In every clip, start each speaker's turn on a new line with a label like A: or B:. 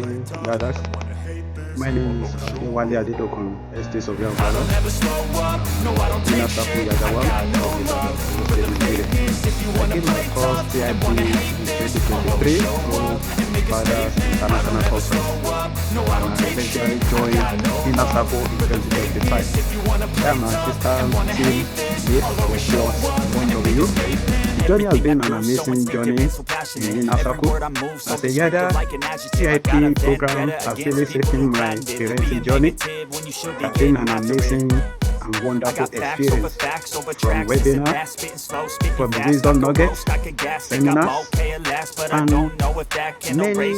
A: everybody. Yadas. My name is Wale Adedokun, Estate of Yambala, Inner Circle Yagawa of State Nigeria. I came across TIP in 2023 through Father's International Conference, and I eventually joined Inner Circle in 2025. I am an assistant team lead for Plus 1W. The journey has been an amazing journey in Inner Circle. As a Yada, TIP program has really shaped my parenting journey. It has been an amazing and wonderful experience from webinars, from wisdom nuggets, seminars, and many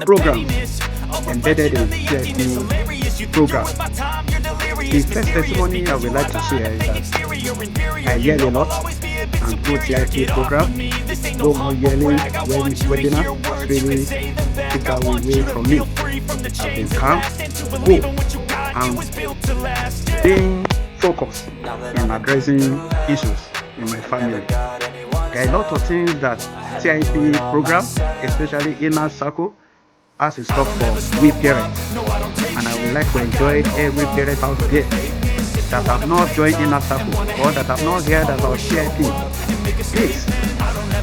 A: programs embedded in TIP program. The first testimony I would like to share is that I learned a lot and through TIP program. No more yelling when webinar has really taken away from me. I've been calm, cool, and being focused in addressing issues in my family. There are a lot of things that TIP program, especially Inner Circle, has in stock for we parents. And I would like to enjoy every parent out there that have not joined Inner Circle or that have not heard about TIP. Please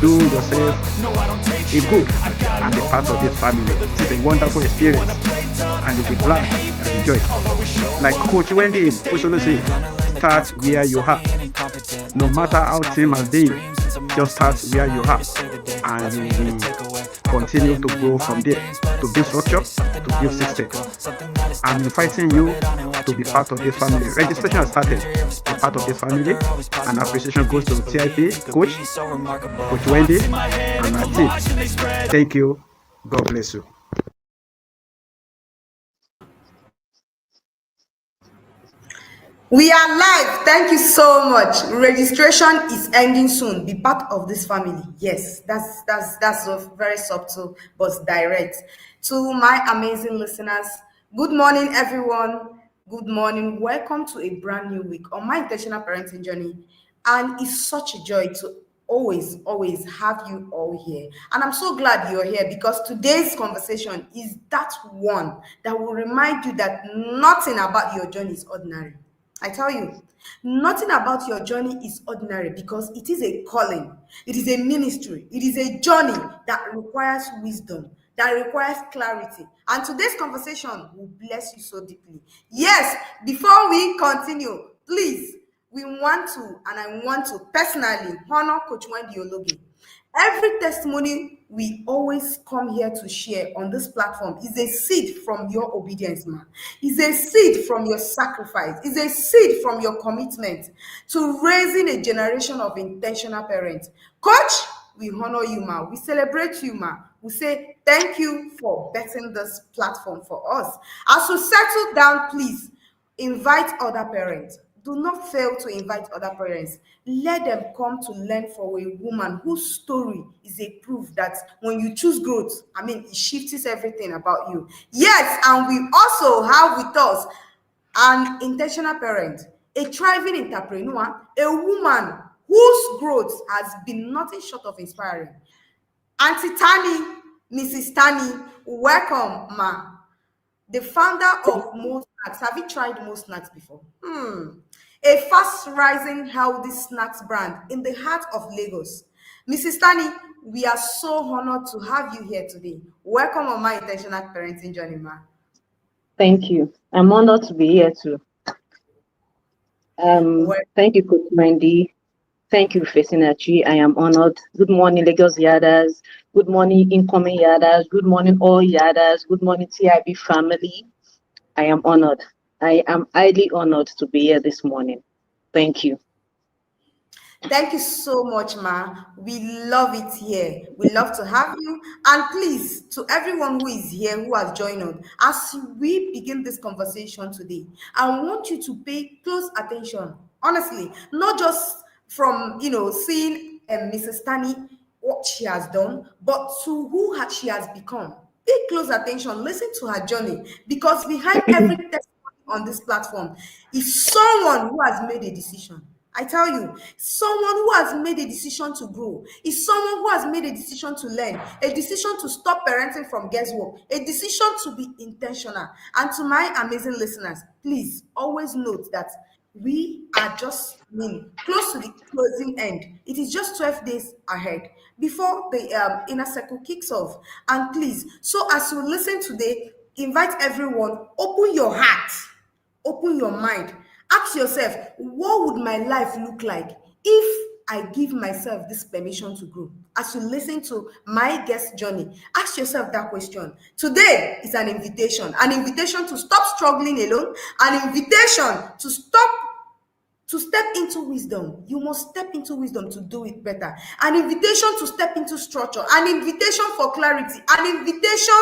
A: do yourself a good and be part of this family. It's a wonderful experience and you'll be glad and enjoy. Like Coach Wendy usually says, start where you are. No matter how team has been, just start where you are and you will continue to grow from there, to build structure, to build system. I'm inviting you to be part of this family. Registration has started. Be part of this family, and appreciation goes to TIP Coach Wendy, and our team. Thank you. God bless you.
B: We are live. Thank you so much. Registration is ending soon. Be part of this family. Yes, that's very subtle but direct. To my amazing listeners, good morning, everyone. Good morning. Welcome to a brand new week on my intentional parenting journey. And it's such a joy to always have you all here. And I'm so glad you're here because today's conversation is that one that will remind you that nothing about your journey is ordinary. I tell you, nothing about your journey is ordinary because it is a calling, it is a ministry, it is a journey that requires wisdom, that requires clarity. And today's conversation will bless you so deeply. Yes, before we continue, please, we want to, and I want to personally honor Coach Wendy Ologi. Every testimony we always come here to share on this platform is a seed from your obedience, man. Is a seed from your sacrifice. Is a seed from your commitment to raising a generation of intentional parents. Coach, we honor you, ma. We celebrate you, ma. We say thank you for betting this platform for us. As you settle down, please invite other parents. Do not fail to invite other parents. Let them come to learn from a woman whose story is a proof that when you choose growth, it shifts everything about you. Yes, and we also have with us an intentional parent, a thriving entrepreneur, a woman whose growth has been nothing short of inspiring. Auntie Tanny, Mrs. Tanny, welcome, ma. The founder of Mo Snacks. Have you tried Mo Snacks before? A fast-rising healthy snacks brand in the heart of Lagos. Mrs. Tani, we are so honored to have you here today. Welcome on my intentional parenting journey, ma.
C: Thank you. I'm honored to be here too. Thank you, Coach Mandy. Thank you, Fesinachi. I am honored. Good morning, Lagos Yadas. Good morning, incoming Yadas. Good morning, all Yadas. Good morning, TIB family. I am honored. I am highly honored to be here this morning. Thank you.
B: Thank you so much, ma. We love it here. We love to have you. And please, to everyone who is here, who has joined us, as we begin this conversation today, I want you to pay close attention. Honestly, not just from, seeing Mrs. Tani, what she has done, but to who she has become. Pay close attention. Listen to her journey, because behind every testimony on this platform is someone who has made a decision. I tell you, someone who has made a decision to grow is someone who has made a decision to learn, a decision to stop parenting from guesswork, a decision to be intentional. And to my amazing listeners, please always note that we are just close to the closing end. It is just 12 days ahead before the inner circle kicks off. And please, so as you listen today, invite everyone, open your heart, open your mind. Ask yourself, what would my life look like if I give myself this permission to grow? As you listen to my guest journey, ask yourself that question. Today is an invitation to stop struggling alone, an invitation to step into wisdom. You must step into wisdom to do it better. An invitation to step into structure, an invitation for clarity, an invitation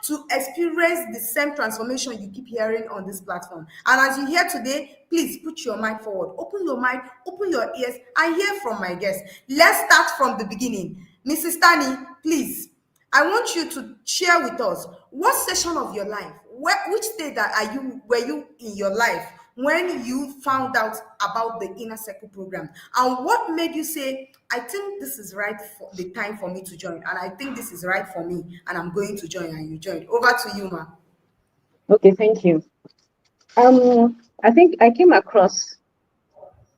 B: to experience the same transformation you keep hearing on this platform. And as you hear today, please put your mind forward, open your mind, open your ears, and hear from my guests. Let's start from the beginning. Mrs. Tanny, please, I want you to share with us what section of your life, which stage were you in your life when you found out about the inner circle program, and what made you say, I think this is right for the time for me to join, and I think this is right for me, and I'm going to join, and you joined. Over to you, ma.
C: Okay, thank you. I think I came across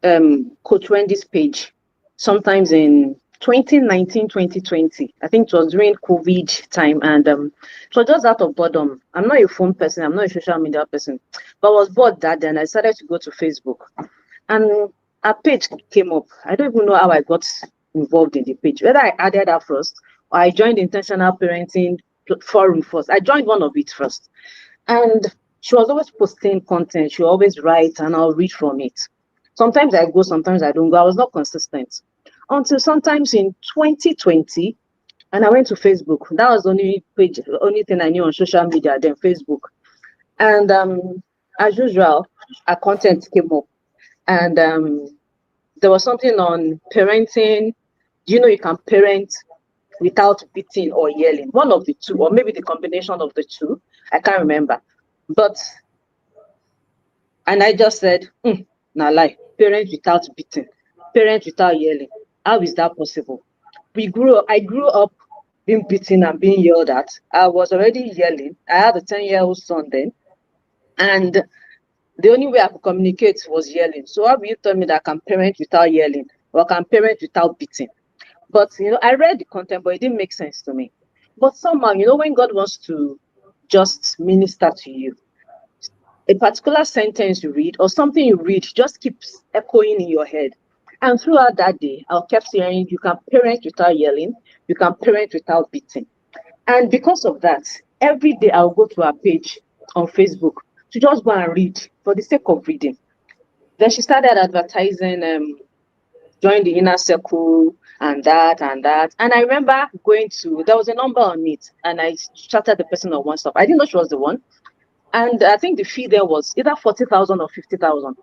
C: Coach Wendy's page sometimes in 2019, 2020. I think it was during COVID time, and it was just out of boredom. I'm not a phone person, I'm not a social media person, but I was bored that day and I decided to go to Facebook. And a page came up. I don't even know how I got involved in the page, whether I added her first or I joined the intentional parenting forum first. I joined one of it first. And she was always posting content. She always write and I'll read from it. Sometimes I go, sometimes I don't go. I was not consistent until sometimes in 2020, and I went to Facebook. That was the only thing I knew on social media then, Facebook. And as usual, our content came up, and there was something on parenting. Do you know you can parent without beating or yelling? One of the two, or maybe the combination of the two. I can't remember. And I just said, nah lie, parent without beating, parent without yelling. How is that possible? I grew up being beaten and being yelled at. I was already yelling. I had a 10-year-old son then. And the only way I could communicate was yelling. So how will you tell me that I can parent without yelling or I can parent without beating? But, I read the content, but it didn't make sense to me. But somehow, when God wants to just minister to you, a particular sentence you read or something you read just keeps echoing in your head. And throughout that day, I kept hearing, you can parent without yelling, you can parent without beating. And because of that, every day I'll go to her page on Facebook to just go and read for the sake of reading. Then she started advertising, join the inner circle and that. And I remember there was a number on it, and I chatted the person on one stop. I didn't know she was the one. And I think the fee there was either 40,000 or 50,000.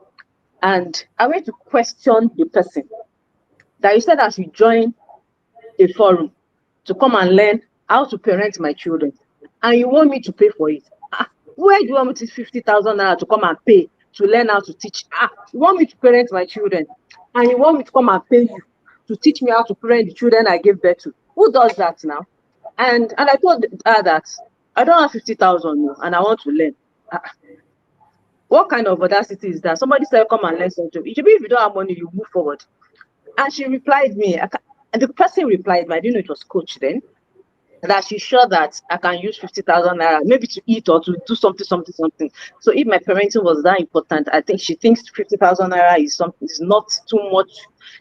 C: And I went to question the person that you said I should join a forum to come and learn how to parent my children. And you want me to pay for it? Where do you want me to 50,000 naira to come and pay to learn how to teach? You want me to parent my children? And you want me to come and pay you to teach me how to parent the children I gave birth to? Who does that now? And I told her that I don't have 50,000 and I want to learn. What kind of audacity is that? Somebody said, come and learn something. It should be if you don't have money, you move forward. And she replied me, and the person replied me, I didn't know it was coach then, that she's sure that I can use 50,000 naira, maybe to eat or to do something. So if my parenting was that important, I think she thinks 50,000 naira is not too much.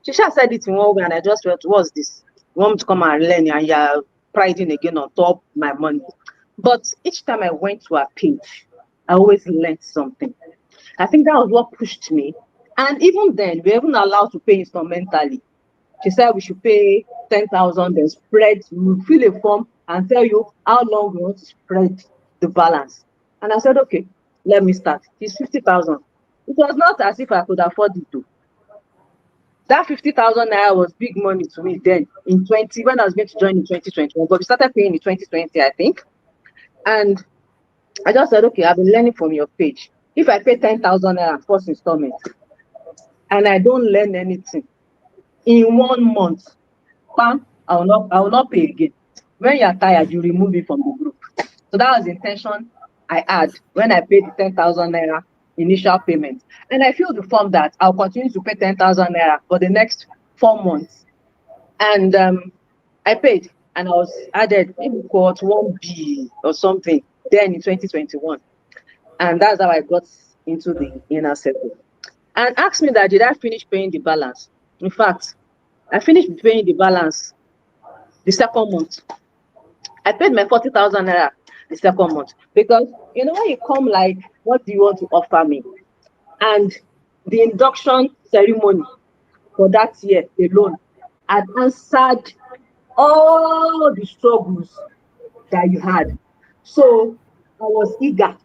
C: She just said it in one way, and I just felt, what's this? You want me to come and learn, and you're priding again on top my money. But each time I went to her page, I always learned something. I think that was what pushed me. And even then, we were even allowed to pay instrumentally. She said we should pay 10,000, then we'll fill a form and tell you how long we want to spread the balance. And I said, okay, let me start. It's 50,000. It was not as if I could afford it to. That 50,000 naira was big money to me then when I was going to join in 2021, but we started paying in 2020, I think. And I just said, okay, I've been learning from your page. If I pay 10,000 naira first installment, and I don't learn anything, in 1 month, bam, I will not pay again. When you are tired, you remove me from the group. So that was the intention I had when I paid the 10,000 naira initial payment. And I filled the form that I'll continue to pay 10,000 naira for the next 4 months. And I paid, and I was added maybe cohort 1B or something then in 2021. And that's how I got into the inner circle. And asked me that, did I finish paying the balance? In fact, I finished paying the balance the second month. I paid my 40,000 naira the second month, because you know when you come like, what do you want to offer me? And the induction ceremony for that year alone had answered all the struggles that you had. So I was eager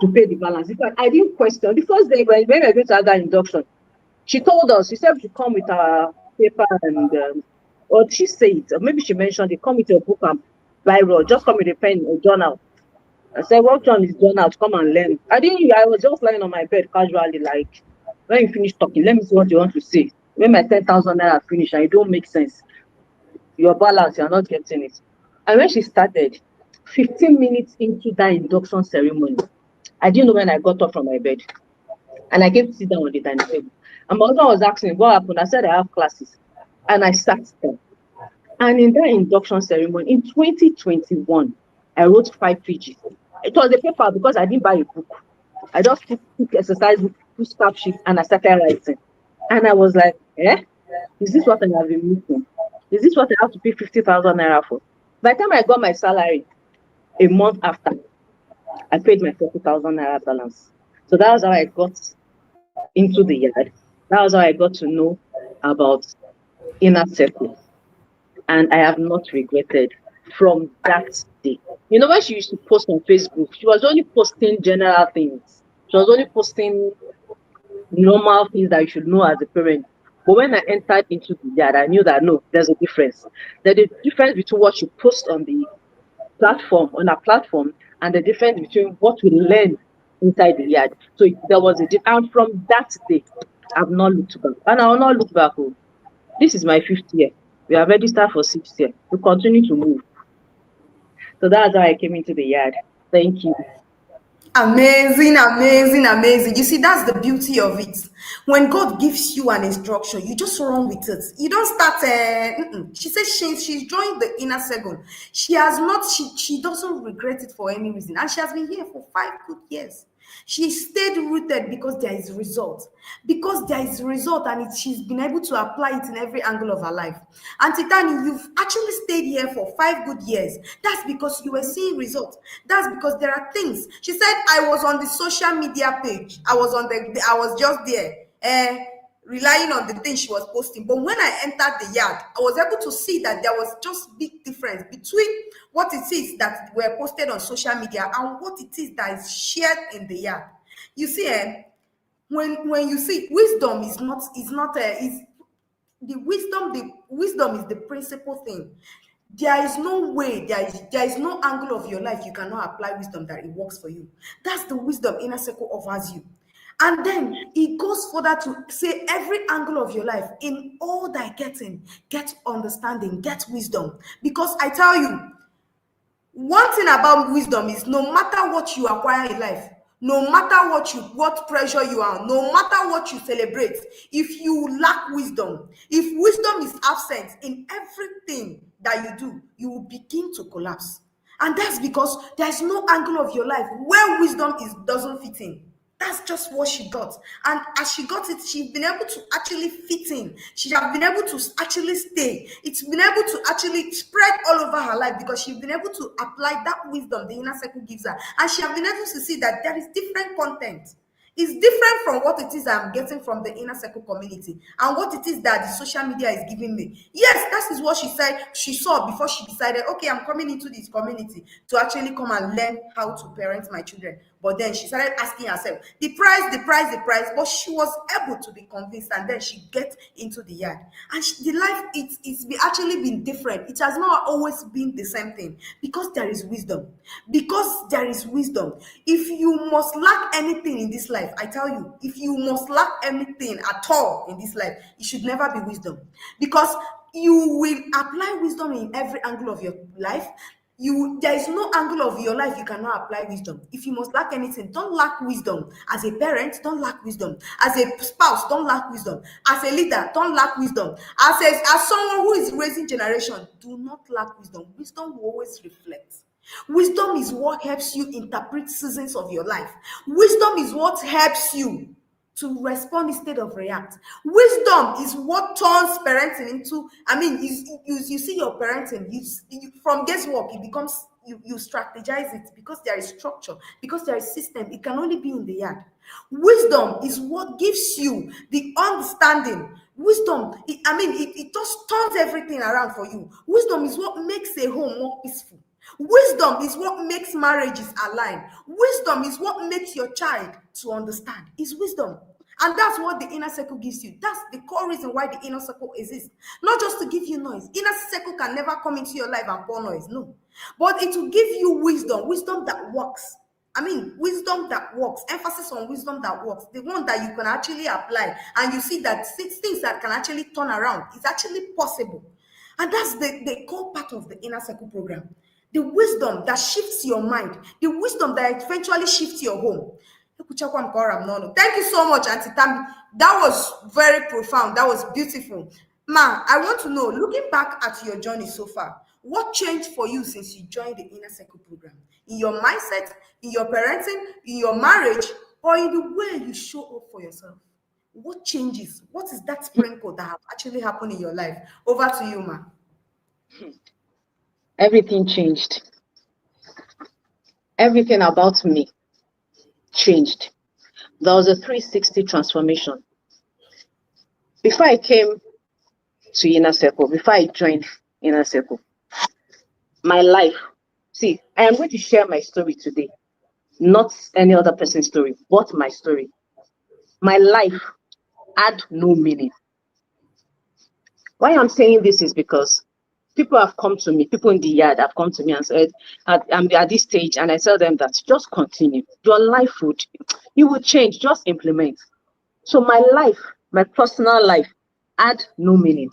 C: to pay the balance. In fact, I didn't question. The first day when we were going to have that induction, she told us, she said we should come with our paper and, or she said it, or maybe she mentioned it, come with your book and biro, just come with a pen or journal. I said, what John is journal? Come and learn. I was just lying on my bed casually, like, when you finish talking, let me see what you want to say. When my 10,000 naira finish and it don't make sense, your balance, you're not getting it. And when she started, 15 minutes into that induction ceremony, I didn't know when I got up from my bed. And I came to sit down on the dining table. And my husband was asking me, what happened? I said, I have classes. And I sat down. And in that induction ceremony, in 2021, I wrote 5 pages. It was a paper because I didn't buy a book. I just took exercise book, took scrap sheet, and I started writing. And I was like, is this what I have been missing? Is this what I have to pay 50,000 naira for? By the time I got my salary, a month after, I paid my 40,000 naira balance. So that was how I got into the yard. That was how I got to know about inner circle. And I have not regretted from that day. You know, when she used to post on Facebook, she was only posting general things. She was only posting normal things that you should know as a parent. But when I entered into the yard, I knew that no, there's a difference. There's a difference between what you post on the platform, on a platform, and the difference between what we learn inside the yard. So there was a difference. And from that day, I've not looked back. And I will not look back. Oh, this is my 5th year. We are registered for 6th year. We continue to move. So that's how I came into the yard. Thank you.
B: Amazing, amazing, amazing. You see, that's the beauty of it. When God gives you an instruction, you just run with it. You don't start. She says she's joined the inner circle. She has not. She doesn't regret it for any reason, and she has been here for 5 good years. She stayed rooted because there is result. Because there is result, and she's been able to apply it in every angle of her life. Auntie Tanny, you've actually stayed here for 5 good years. That's because you were seeing results. That's because there are things. She said, I was on the social media page. I was just there. Relying on the things she was posting. But when I entered the yard, I was able to see that there was just big difference between what it is that were posted on social media and what it is that is shared in the yard. You see, when you see wisdom is the wisdom is the principal thing. There is no way, there is no angle of your life you cannot apply wisdom that it works for you. That's the wisdom inner circle offers you. And then it goes further to say every angle of your life, in all that getting, get understanding, get wisdom. Because I tell you, one thing about wisdom is no matter what you acquire in life, no matter what pressure you are, no matter what you celebrate, if you lack wisdom, if wisdom is absent in everything that you do, you will begin to collapse. And that's because there's no angle of your life where wisdom doesn't fit in. That's just what she got. And as she got it, she's been able to actually fit in. She has been able to actually stay. It's been able to actually spread all over her life because she's been able to apply that wisdom the inner circle gives her. And she has been able to see that there is different content. It's different from what it is I'm getting from the inner circle community and what it is that the social media is giving me. Yes, that is what she said she saw before she decided, okay, I'm coming into this community to actually come and learn how to parent my children. But then she started asking herself, the price, but she was able to be convinced, and then she get into the yard. And the life, actually been different. It has not always been the same thing, because there is wisdom. Because there is wisdom. If you must lack anything in this life, I tell you, if you must lack anything at all in this life, it should never be wisdom. Because you will apply wisdom in every angle of your life. There is no angle of your life you cannot apply wisdom. If you must lack anything, don't lack wisdom. As a parent, don't lack wisdom. As a spouse, don't lack wisdom. As a leader, don't lack wisdom. As someone who is raising generation, do not lack wisdom. Wisdom will always reflect. Wisdom is what helps you interpret seasons of your life. Wisdom is what helps you to respond instead of react. Wisdom is what turns parenting into, you see your parenting, from guesswork, it becomes, you strategize it, because there is structure, because there is system. It can only be in the yard. Wisdom is what gives you the understanding. Wisdom, it just turns everything around for you. Wisdom is what makes a home more peaceful. Wisdom is what makes marriages align. Wisdom is what makes your child to understand. Is wisdom. And that's what the inner circle gives you. That's the core reason why the inner circle exists. Not just to give you noise. Inner circle can never come into your life and pour noise. No. But it will give you wisdom. Wisdom that works. Wisdom that works. Emphasis on wisdom that works. The one that you can actually apply. And you see that things that can actually turn around is actually possible. And that's the core part of the inner circle program. The wisdom that shifts your mind. The wisdom that eventually shifts your home. Thank you so much, Auntie Tammy. That was very profound. That was beautiful. Ma, I want to know, looking back at your journey so far, what changed for you since you joined the Inner Circle program? In your mindset, in your parenting, in your marriage, or in the way you show up for yourself? What changes? What is that sprinkle that have actually happened in your life? Over to you, ma.
C: Everything changed. Everything about me changed. There was a 360 transformation. Before I came to Inner Circle, before I joined Inner Circle, my life, see, I am going to share my story today, not any other person's story, but my story. My life had no meaning. Why I'm saying this is because people have come to me, people in the yard have come to me and said, I'm at this stage, and I tell them that just continue. Your life you will change, just implement. So my life, my personal life, had no meaning.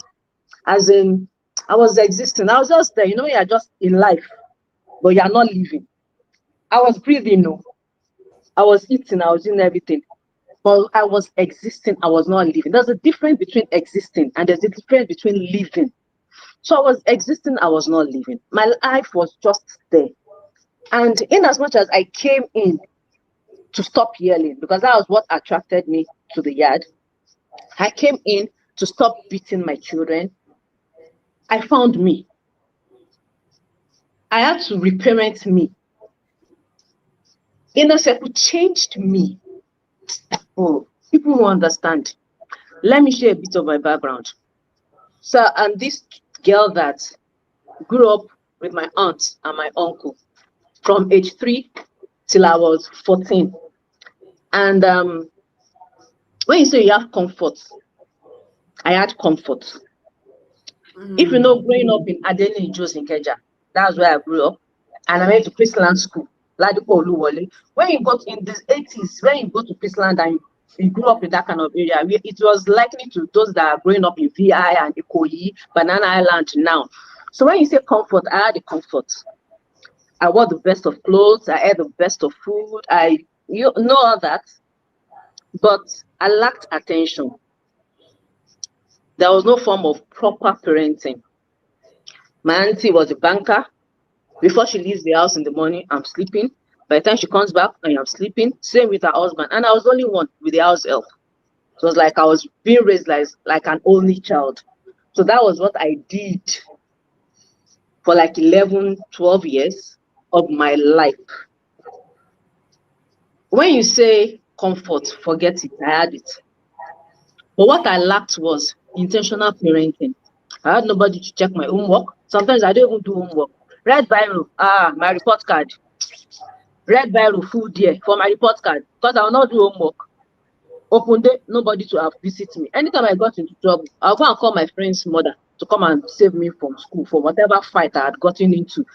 C: As in, I was existing. I was just there. You are just in life, but you are not living. I was breathing, no. I was eating, I was doing everything. But I was existing, I was not living. There's a difference between existing and there's a difference between living. So I was existing, I was not living. My life was just there. And in as much as I came in to stop yelling, because that was what attracted me to the yard, I came in to stop beating my children. I found me. I had to reparent me. Inner Circle changed me. Oh, people who understand. Let me share a bit of my background. So I'm this girl that grew up with my aunt and my uncle from age 3 till I was 14. And when you say you have comfort, I had comfort. If you know, growing up in Adeni Jos in Keja, that's where I grew up. And I went to Chrisland school. When you got in the 80s, when you go to Chrisland and you grew up in that kind of area, it was likely to those that are growing up in VI and Ikoyi, Banana Island now. So when you say comfort, I had the comfort. I wore the best of clothes, I ate the best of food, you know all that, but I lacked attention. There was no form of proper parenting. My auntie was a banker. Before she leaves the house in the morning, I'm sleeping. By the time she comes back, I am sleeping. Same with her husband. And I was the only one with the house help. So it was like I was being raised like an only child. So that was what I did for like 11, 12 years of my life. When you say comfort, forget it. I had it. But what I lacked was intentional parenting. I had nobody to check my homework. Sometimes I don't even do homework. Red Bible, my report card. Red Bible full there for my report card because I will not do homework. Open day, nobody to have visit me. Anytime I got into trouble, I'll go and call my friend's mother to come and save me from school for whatever fight I had gotten into.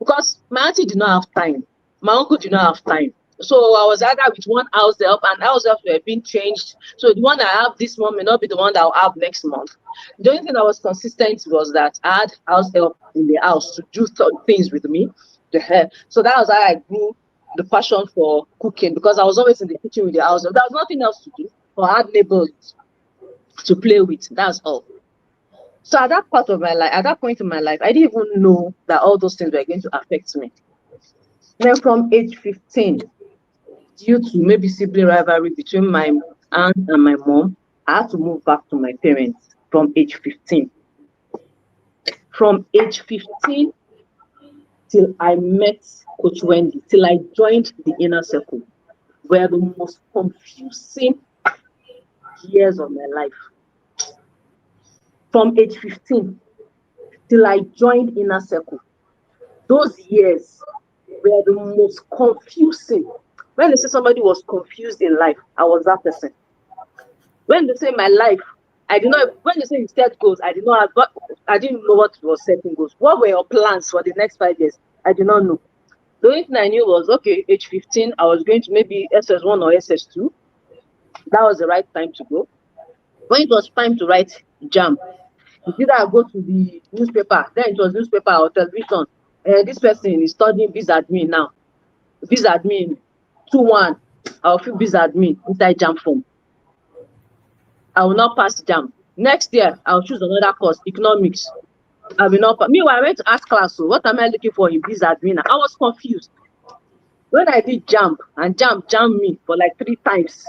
C: Because my auntie did not have time. My uncle did not have time. So I was either with one house help, and house help were being changed. So the one I have this month may not be the one that I'll have next month. The only thing that was consistent was that I had house help in the house to do things with me. So that was how I grew the passion for cooking, because I was always in the kitchen with the house help. There was nothing else to do, or I had neighbors to play with. That's all. So at that part of my life, at that point in my life, I didn't even know that all those things were going to affect me. Then from age 15, due to maybe sibling rivalry between my aunt and my mom, I had to move back to my parents from age 15. From age 15 till I met Coach Wendy, till I joined the inner circle, were the most confusing years of my life. From age 15 till I joined inner circle, those years were the most confusing. When they say somebody was confused in life, I was that person. When they say my life, I did not. When they say you set goals, I did not have. I didn't know what was setting goals. What were your plans for the next 5 years? I did not know. The only thing I knew was, okay, age 15, I was going to maybe SS1 or SS2. That was the right time to go. When it was time to write JAM, either I go to the newspaper, then it was newspaper or television. This person is studying biz admin now. Biz admin 2-1. I'll fill biz admin inside JAM form. I will not pass JAM. Next year, I'll choose another course, economics. I will not pass. Meanwhile, I went to ask class, so what am I looking for in biz admin? I was confused. When I did JAM, and JAM jammed me for like 3 times,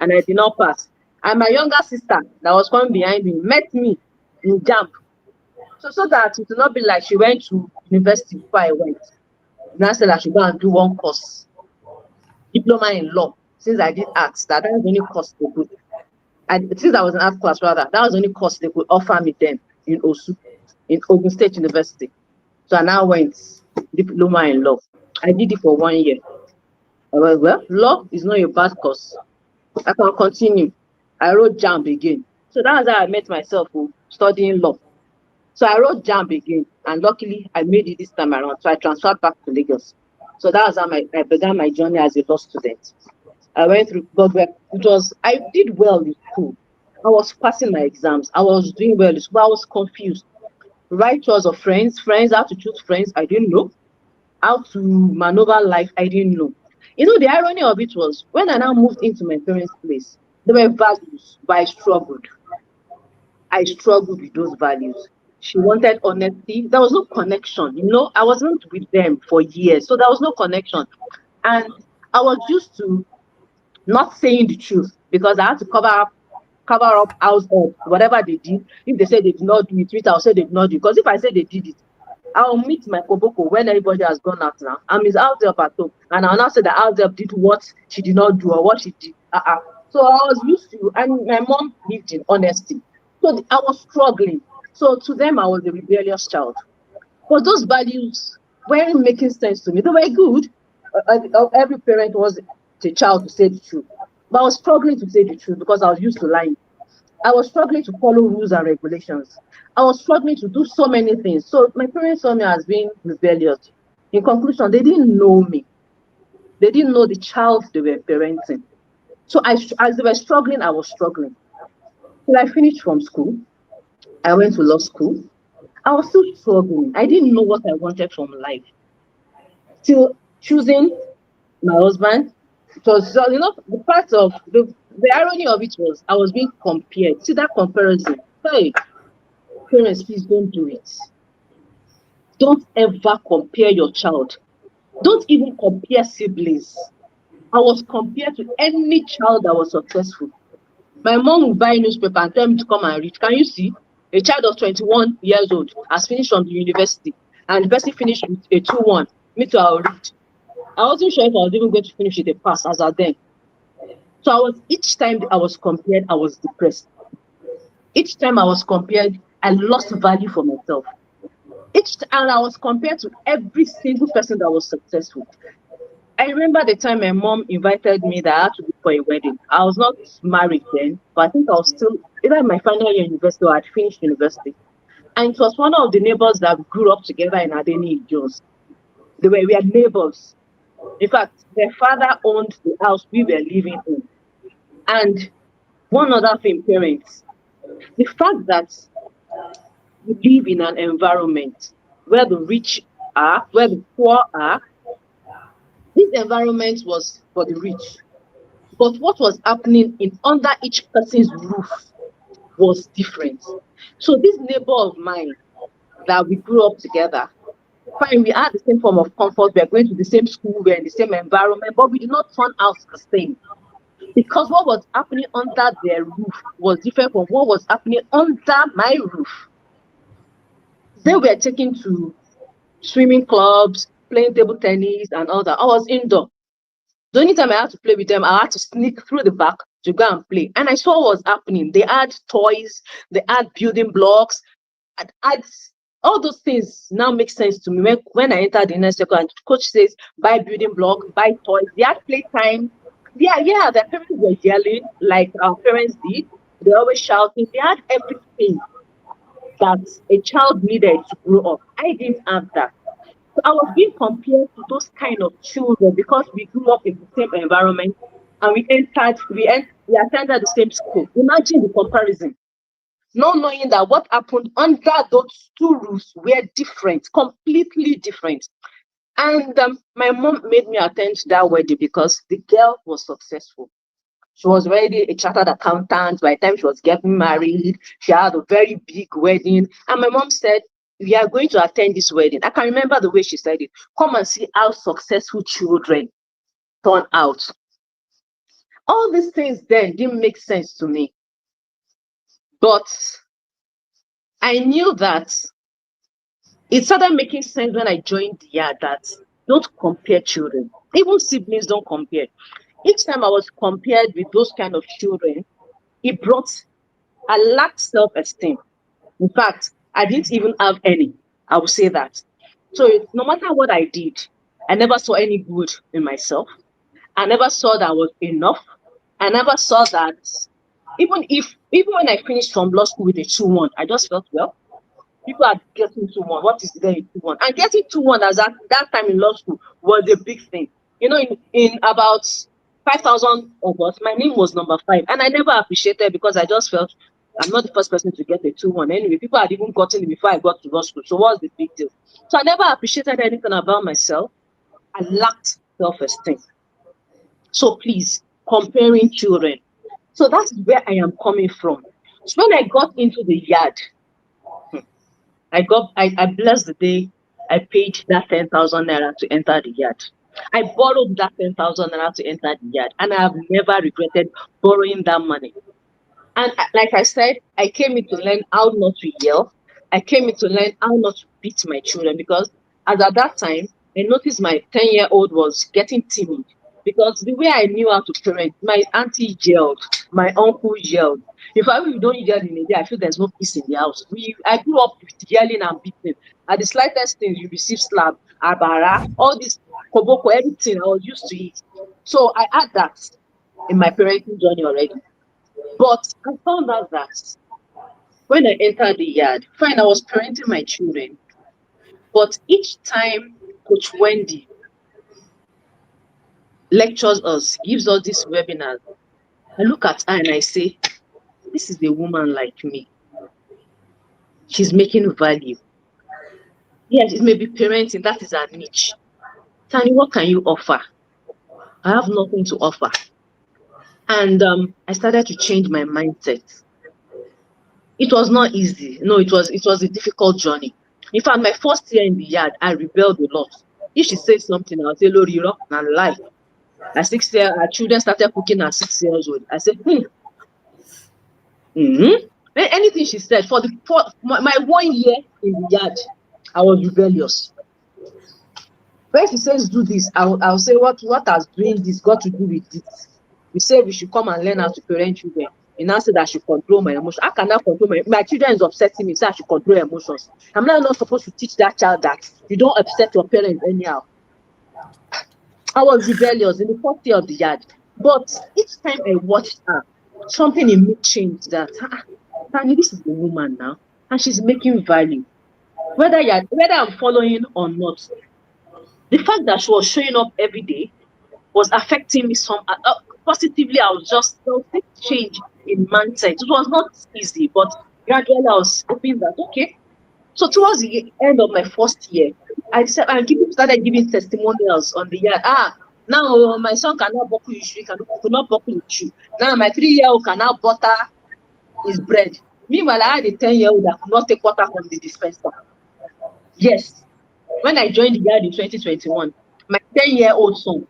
C: and I did not pass. And my younger sister that was coming behind me met me in JAM. So that it will not be like she went to university before I went. And I said I should go and do one course, diploma in law, since I did arts. That's the only course they could. And since I was in art class, rather, that was the only course they could offer me then in OSU, in Ogun State University. So I now went diploma in law. I did it for 1 year. Well, law is not a bad course. I can continue. I wrote JAMB again. So that's how I met myself studying law. So I wrote JAMB again, and luckily I made it this time around. So I transferred back to Lagos. So that was how I began my journey as a law student. I went through I did well in school. I was passing my exams. I was doing well in school. I was confused. Right choice of friends, how to choose friends, I didn't know. How to maneuver life, I didn't know. You know, the irony of it was, when I now moved into my parents' place, there were values, but I struggled. I struggled with those values. She wanted honesty. There was no connection. You know, I wasn't with them for years, so there was no connection. And I was used to not saying the truth because I had to cover up house up, whatever they did. If they say they did not do it, I'll say they did not do it. Because if I say they did it, I'll meet my koboko when everybody has gone out now. I'm his house help at home. And I'll not say the house help did what she did not do or what she did. So I was used to, and my mom lived in honesty. So I was struggling. So to them, I was a rebellious child. But those values weren't making sense to me. They were good. Every parent was a child to say the truth. But I was struggling to say the truth because I was used to lying. I was struggling to follow rules and regulations. I was struggling to do so many things. So my parents saw me as being rebellious. In conclusion, they didn't know me. They didn't know the child they were parenting. So as they were struggling, I was struggling. Till I finished from school, I went to law school. I was still struggling. I didn't know what I wanted from life. Till choosing my husband, it was, the part of the irony of it was I was being compared. See that comparison? Hey, parents, please don't do it. Don't ever compare your child. Don't even compare siblings. I was compared to any child that was successful. My mom would buy a newspaper and tell me to come and read. Can you see? A child of 21 years old has finished from the university, and the person finished with a 2-1. Me too, I'll read. I wasn't sure if I was even going to finish with a pass as at then. So each time I was compared, I was depressed. Each time I was compared, I lost value for myself. And I was compared to every single person that was successful. I remember the time my mom invited me that I had to go for a wedding. I was not married then, but I think I was still either in my final year in university or I'd finished university. And it was one of the neighbors that we grew up together in Adeni Jones. We had neighbors. In fact, their father owned the house we were living in. And one other thing, parents, the fact that we live in an environment where the rich are, where the poor are, this environment was for the rich. But what was happening in under each person's roof was different. So this neighbor of mine that we grew up together, fine, we had the same form of comfort, we are going to the same school, we're in the same environment, but we did not turn out the same. Because what was happening under their roof was different from what was happening under my roof. They were taken to swimming clubs, playing table tennis and all that. I was indoor. The only time I had to play with them, I had to sneak through the back to go and play. And I saw what was happening. They had toys, they had building blocks, and all those things now make sense to me. When I entered the next second, and coach says, buy building block, buy toys. They had playtime. Yeah, their parents were yelling like our parents did. They always shouting. They had everything that a child needed to grow up. I didn't have that. So I was being compared to those kind of children because we grew up in the same environment and we attended the same school. Imagine the comparison. Not knowing that what happened under those two roofs were different, completely different. And my mom made me attend that wedding because the girl was successful. She was already a chartered accountant. By the time she was getting married, she had a very big wedding. And my mom said, we are going to attend this wedding. I can remember the way she said it. Come and see how successful children turn out. All these things then didn't make sense to me. But I knew that it started making sense when I joined the yard that don't compare children. Even siblings don't compare. Each time I was compared with those kind of children, I lacked self-esteem. In fact, I didn't even have any. I would say that. So no matter what I did, I never saw any good in myself. I never saw that I was enough. I never saw that even when I finished from law school with a 2-1, I just felt, well, people are getting 2-1. What is there in 2-1? And getting 2-1 as that time in law school was a big thing. You know, in about 5,000 of us, my name was number 5. And I never appreciated because I just felt I'm not the first person to get a 2-1. Anyway, people had even gotten it before I got to law school. So what's the big deal? So I never appreciated anything about myself. I lacked self-esteem. So please, comparing children. So that's where I am coming from. So when I got into the yard, I blessed the day I paid that 10,000 naira to enter the yard. I borrowed that 10,000 naira to enter the yard, and I have never regretted borrowing that money. And like I said, I came in to learn how not to yell. I came in to learn how not to beat my children because at that time, I noticed my 10-year-old was getting timid because the way I knew how to parent, my auntie yelled, my uncle yelled. If we don't yell in a day, I feel there's no peace in the house. I grew up with yelling and beating. At the slightest thing, you receive slap, abara, all this koboko, everything. I was used to it. So I had that in my parenting journey already. But I found out that when I entered the yard, fine, I was parenting my children. But each time Coach Wendy lectures us, gives us this webinar, I look at her and I say, this is a woman like me. She's making value. Yes, it may be parenting, that is her niche. Tanny, what can you offer? I have nothing to offer. And I started to change my mindset. It was not easy. No, it was a difficult journey. In fact, my first year in the yard, I rebelled a lot. If she says something, I'll say, Lori, you're not lie. At 6 years, our children started cooking at 6 years old. I said, Anything she said, for my 1 year in the yard, I was rebellious. When she says do this, I'll say, what has doing this got to do with this? We say we should come and learn how to parent children. And I said I should control my emotions. I cannot control my children is upsetting me, so I should control emotions. I'm not supposed to teach that child that you don't upset your parents anyhow. I was rebellious in the first year of the yard. But each time I watched her, something in me changed that, Tanny, this is a woman now, and she's making value. Whether I'm following or not, the fact that she was showing up every day was affecting me some positively. I was just felt this change in mindset. It was not easy, but gradually I was hoping that okay. So towards the end of my first year, I decided and people started giving testimonials on the yard. Now my son cannot buckle his shoe, cannot buckle his shoe. Now my 3-year-old cannot butter his bread. Meanwhile, I had a 10-year-old that could not take water from the dispenser. Yes. When I joined the yard in 2021, my 10-year-old son,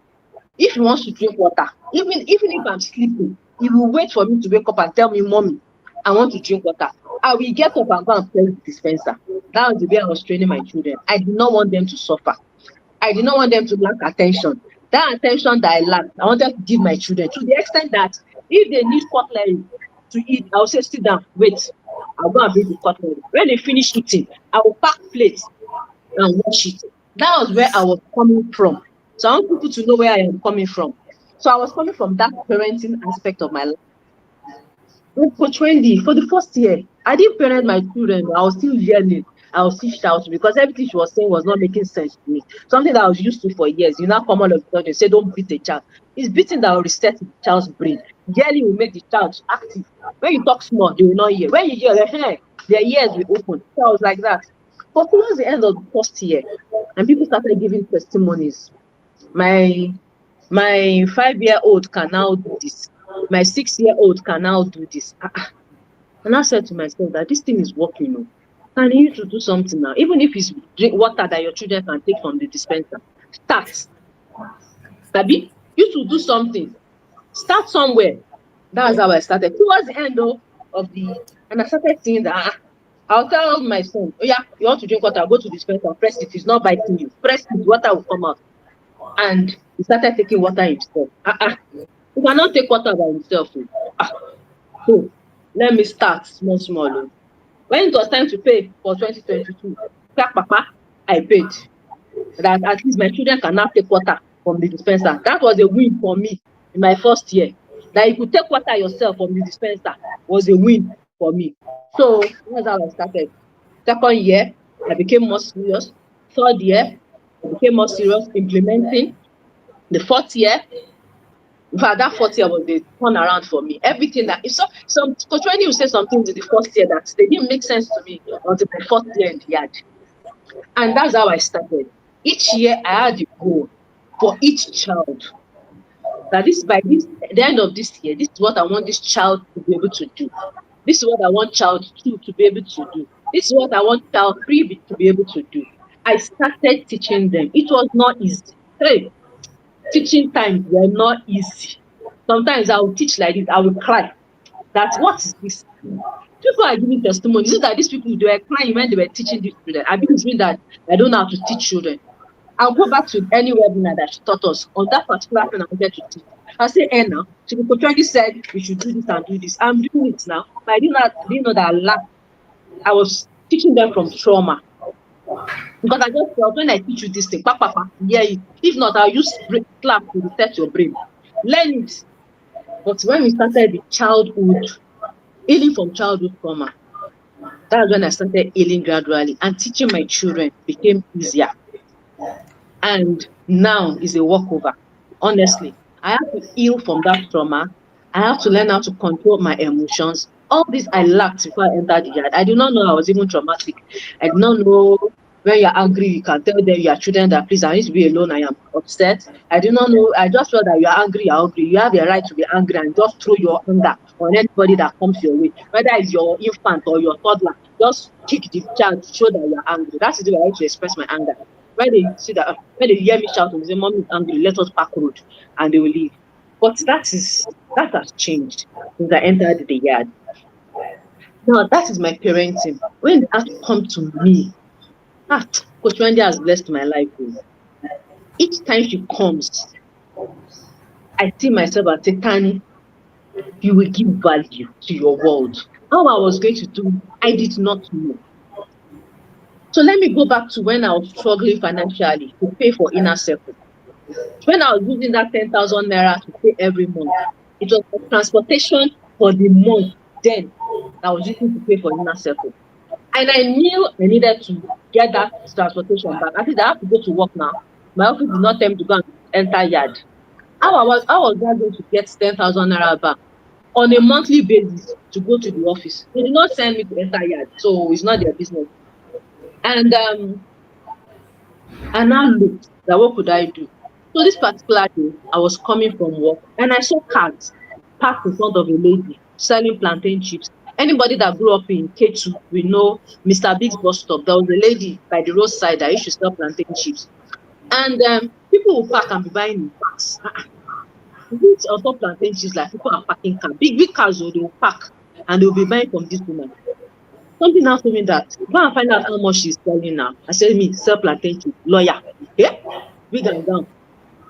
C: if he wants to drink water, even if I'm sleeping, he will wait for me to wake up and tell me, Mommy, I want to drink water. I will get up and go and press the dispenser. That was the way I was training my children. I did not want them to suffer. I did not want them to lack attention. That attention that I lacked, I wanted to give my children to the extent that if they need cutlery to eat, I will say, sit down, wait. I'll go and bring the cutlery. When they finish eating, I will pack plates and wash it. That was where I was coming from. So I want people to know where I am coming from. So I was coming from that parenting aspect of my life. With Coach Wendy, for the first year, I didn't parent my children. I was still yelling. I was still shouting because everything she was saying was not making sense to me. Something that I was used to for years. You now come all of a sudden and say, don't beat a child. It's beating that will reset the child's brain. Yelling will make the child active. When you talk small, they will not hear. When you hear, their ears will open. So I was like that. But towards the end of the first year, and people started giving testimonies. My 5-year-old can now do this. My 6-year-old can now do this. And I said to myself that this thing is working. And you need to do something now. Even if it's drink water that your children can take from the dispenser, start. Sabi, you should do something. Start somewhere. That's how I started. Towards the end and I started seeing that I'll tell my son, oh yeah, you want to drink water, go to the dispenser, press it. It's not biting you. Press it, water will come out. And he started taking water himself. He cannot take water by himself. So let me start small. When it was time to pay for 2022, Papa, I paid. That at least my children can now take water from the dispenser. That was a win for me in my first year. That you could take water yourself from the dispenser was a win for me. So that's how I started. Second year, I became more serious. Third year, I became more serious implementing. The fourth year, in fact, that fourth year was the turnaround for me. Everything that some Coach Wendy will say some things in the first year that they didn't make sense to me until my fourth year in the yard. And that's how I started. Each year I had a goal for each child. That the end of this year, this is what I want this child to be able to do. This is what I want child 2 to be able to do. This is what I want child 3 to be able to do. I started teaching them. It was not easy. Hey, teaching times were not easy. Sometimes I will teach like this, I will cry. That's what is this? People are giving testimonies. Is that these people, they were crying when they were teaching these children. I mean that I don't know how to teach children. I'll go back to any webinar that she taught us on that particular thing I wanted to teach. I say, now, she already said we should do this and do this. I'm doing it now. But I didn't know that I was teaching them from trauma. Because I just felt when I teach you this thing, papa, yeah, if not, I'll use clap to reset your brain. Learn it. But when we started the childhood, healing from childhood trauma, that's when I started healing gradually, and teaching my children became easier. And now is a walkover. Honestly, I have to heal from that trauma. I have to learn how to control my emotions. All this I lacked before I entered the yard. I did not know I was even traumatic. I did not know when you're angry, you can tell them your children that please, I need to be alone, I am upset. I did not know, I just felt that you're angry, You have a right to be angry and just throw your anger on anybody that comes your way. Whether it's your infant or your toddler, just kick the child to show that you're angry. That is the way I like to express my anger. When they see that, when they hear me shout and say, Mommy is angry, let us pack road, and they will leave. But that has changed since I entered the yard. Now that is my parenting. When they have to come to me, Coach Wendy has blessed my life. Each time she comes, I see myself and say, Tanny, you will give value to your world. How I was going to do, I did not know. So let me go back to when I was struggling financially to pay for inner circle. When I was using that 10,000 naira to pay every month, it was for transportation for the month then that I was using to pay for inner circle. And I knew I needed to get that transportation back. At least I have to go to work now. My office did not tell me to go and enter yard. How was that going to get 10,000 naira back on a monthly basis to go to the office? They did not send me to enter yard, so it's not their business. And I now looked that what could I do? So this particular day, I was coming from work and I saw cars parked in front of a lady selling plantain chips. Anybody that grew up in K2 will know Mr. Big's bus stop. There was a lady by the roadside that used to sell plantain chips. And people will park and be buying in packs. Which also plantain chips, like people are parking cars. Big cars, they will park and they will be buying from this woman. Something now told me that go and find out how much she's selling now. I said, me, sell plantain chips, lawyer. Yeah? Big and down.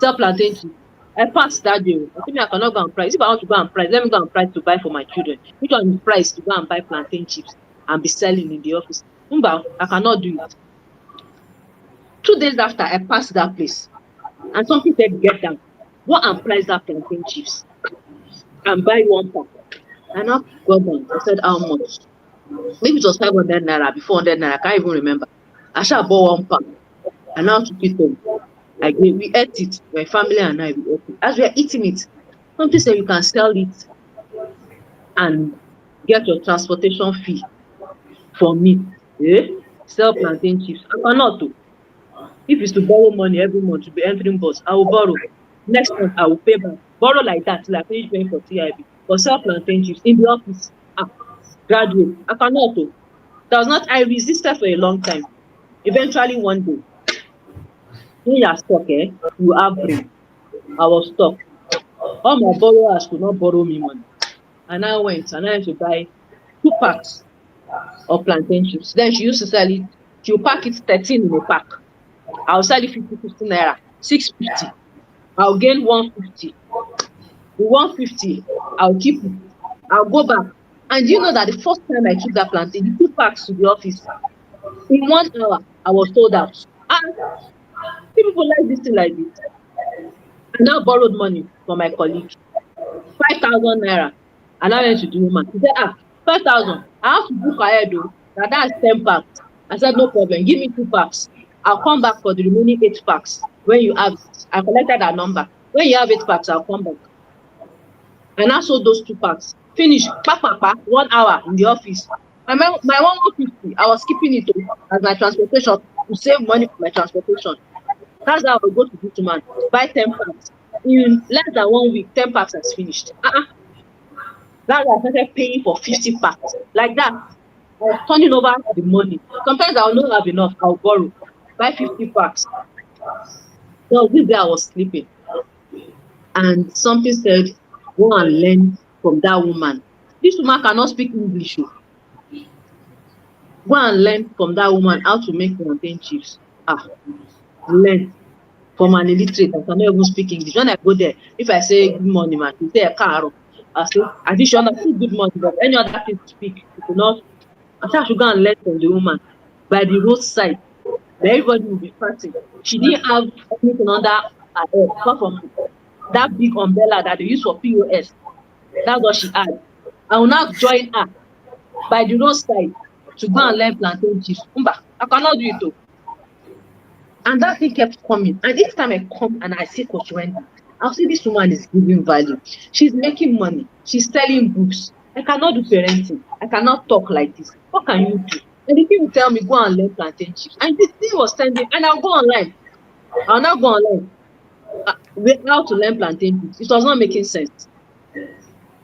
C: Sell plantain chips. I passed that day. I think I cannot go and price. If I want to go and price, let me go and price to buy for my children. Which one is price to go and buy plantain chips and be selling in the office? I cannot do it. 2 days after, I passed that place. And something said, get down. Go and price that plantain chips. And buy one pack. And I got down. I said, how much? Maybe it was 500 naira, before 400 naira. I can't even remember. I shall bought one pack. And now took it home. We ate it. My family and I, we ate it. As we are eating it, something said you can sell it and get your transportation fee for me. Sell plantain chips. I cannot do. If it's to borrow money every month to be entering bus, I will borrow. Next month, I will pay back. Borrow like that till I finish paying for TIB. But sell plantain chips in the office. Graduate. I cannot do. I resisted for a long time. Eventually, one day, when you are stuck, you have brain. I was stuck. All my borrowers could not borrow me money. And I went to buy 2 packs of plantain chips. Then she used to sell it. She'll pack it 13 in a pack. I'll sell it 50 naira, 650. I'll gain 150. The 150, I'll keep it. I'll go back. And you know that the first time I took that plantain, the 2 packs to the office, in 1 hour, I was sold out. And people like this thing like this. I now borrowed money from my colleague, 5,000 naira. And I went to the woman. He said, 5,000. I have to book ahead though. That's 10 packs. I said, no problem. Give me 2 packs. I'll come back for the remaining 8 packs. When you have it, I collected that number. When you have 8 packs, I'll come back. And I sold those 2 packs. Finish. 1 hour in the office. My 150, I was keeping it as my transportation to save money for my transportation. That's how I would go to this man, buy 10 packs. In less than 1 week, 10 packs has finished. That's why I started paying for 50 packs. Like that. I was turning over the money. Sometimes I'll not have enough. I'll borrow. Buy 50 packs. So this day I was sleeping. And something said, go and learn from that woman. This woman cannot speak English. Go and learn from that woman how to make plantain chips. Learn from an illiterate that cannot even speak English. When I go there, if I say good morning, man, she say Karo. I say, I think she understood good morning, but any other thing to speak, she could not. I said I should go and learn from the woman by the roadside. Where everybody will be fighting. She didn't have anything under her head, apart from that big umbrella that they use for POS. That's what she had. I will now join her by the roadside to go and learn plantain chips. I cannot do it though. And that thing kept coming. And each time I come and I see Coach Wendy, I'll see this woman is giving value. She's making money. She's selling books. I cannot do parenting. I cannot talk like this. What can you do? And the people tell me, go and learn plantain chips. And this thing was sending, and I'll go online. I'll now go online. How to learn plantain chips. It was not making sense.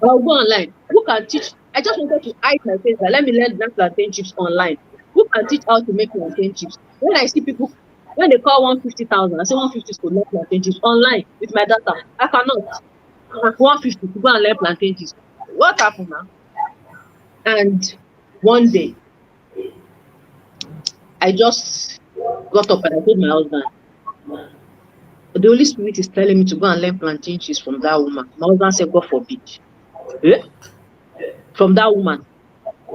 C: I'll go online. Who can teach? I just wanted to hide my face. Let me learn plantain chips online. Who can teach how to make plantain chips? When I see people, when they call 150,000, I say 150 to learn plantain chips online with my data. I cannot. 150 to go and learn plantain chips. What happened now? And one day, I just got up and I told my husband, the Holy Spirit is telling me to go and learn plantain chips from that woman. My husband said, God forbid. From that woman.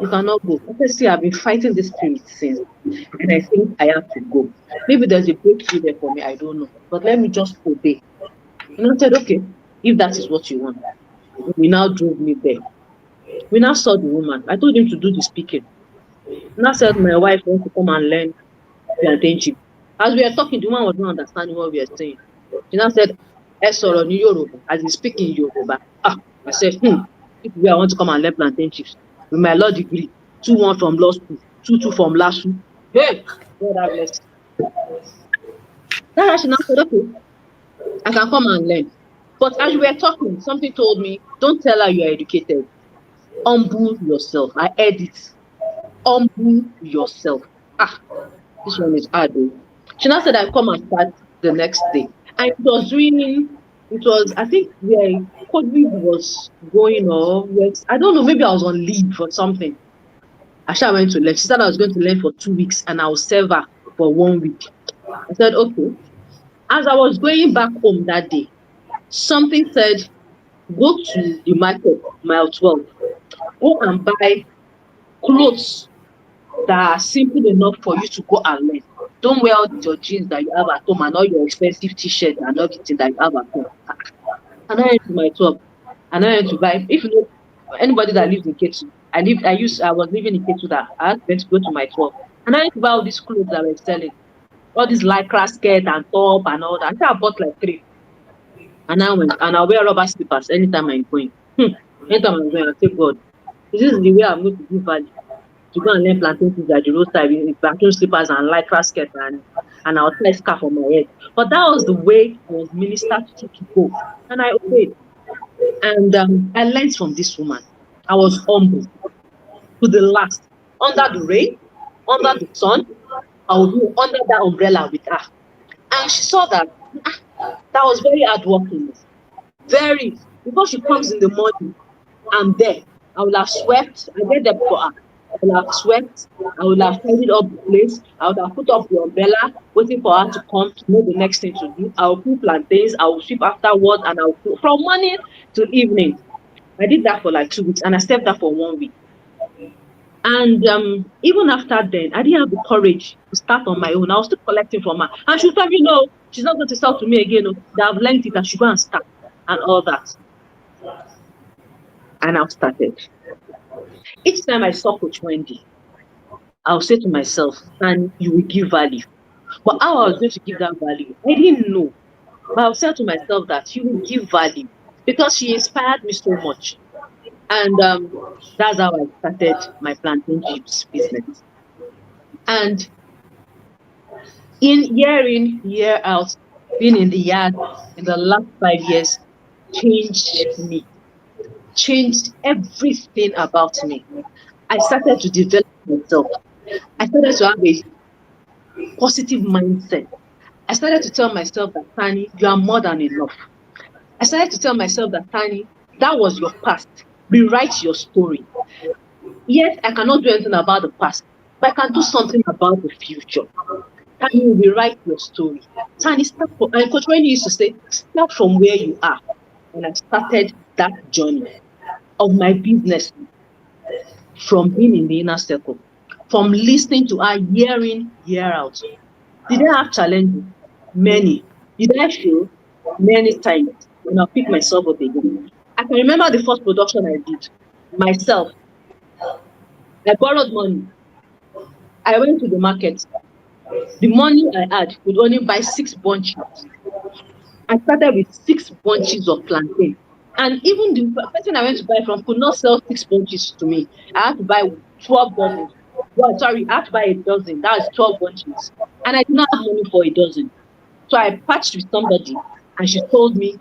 C: You cannot go. I said, see, I've been fighting this spirit since, and I think I have to go. Maybe there's a breakthrough there for me, I don't know. But let me just obey. And I said, okay, if that is what you want. We now drove me there. We now saw the woman. I told him to do the speaking. And I said, my wife wants to come and learn plantain chip. As we were talking, the woman was not understanding what we were saying. She now said, Esoro ni Yoruba, as in speaking Yoruba. I said, if I want to come and learn plantain chips, with my law degree, 2-1 from law school, 2-2 from LASU. Hey, God have mercy. Then she now said, okay, I can come and learn. But as we were talking, something told me, don't tell her you are educated. Humble yourself. I heard it. Humble yourself. This one is hard though. She now said I come and start the next day. And I think where COVID was going or I don't know, maybe I was on leave or something. I went to learn. She said I was going to learn for 2 weeks and I'll serve her for 1 week. I said, okay. As I was going back home that day, something said, go to the market, mile 12. Go and buy clothes that are simple enough for you to go and learn. Don't wear all your jeans that you have at home and all your expensive t-shirts and everything that you have at home. And I went to my top and I went to buy. If you know anybody that lives in Ketu, I was living in Ketu that I went to go to my top and I went to buy all these clothes that were selling. All these lycra skirt and top and all that. I think I bought like 3. And I went and I wear rubber slippers anytime I'm going. Anytime I'm going, I say, God, this is the way I'm going to give value. To go and learn plantain chips at the roadside with plantain slippers and lycra skirt and I'll tie scarf on my head. But that was the way I was ministered to go. And I obeyed. And I learned from this woman. I was humble to the last. Under the rain, under the sun, I would be under that umbrella with her. And she saw that that was very hardworking. Very. Because she comes in the morning, I'm there. I will have swept. I get there for her. I will have swept. I will have tidied up the place. I would have put up the umbrella, waiting for her to come to know the next thing to do. I will put plantains. I will sweep afterwards, and I will put from morning to evening. I did that for like 2 weeks, and I stepped that for 1 week. And even after then, I didn't have the courage to start on my own. I was still collecting from her, and she would tell me, no, she's not going to sell to me again. No, that I've learned it, and she go and start and all that. And I've started. Each time I saw Coach Wendy, I'll say to myself, and you will give value. But how I was going to give that value, I didn't know. But I'll say to myself that you will give value because she inspired me so much. And that's how I started my plantain chips business. And year in, year out, being in the yard in the last 5 years changed me, changed everything about me. I started to develop myself. I started to have a positive mindset. I started to tell myself that, Tanny, you are more than enough. I started to tell myself that, Tanny, that was your past. Rewrite your story. Yes, I cannot do anything about the past, but I can do something about the future. Tanny, rewrite your story. Tanny, and Coach Wendy used to say, start from where you are. And I started that journey of my business from being in the inner circle, from listening to her year in, year out. Did I have challenges? Many. Did I fail? Many times. And I'll pick myself up again. I can remember the first production I did myself. I borrowed money. I went to the market. The money I had would only buy 6 bunches. I started with 6 bunches of plantain. And even the person I went to buy from could not sell 6 bunches to me. I had to buy 12 dozens. Well, sorry, I had to buy a dozen. That was 12 bunches. And I did not have money for a dozen. So I patched with somebody and she told me,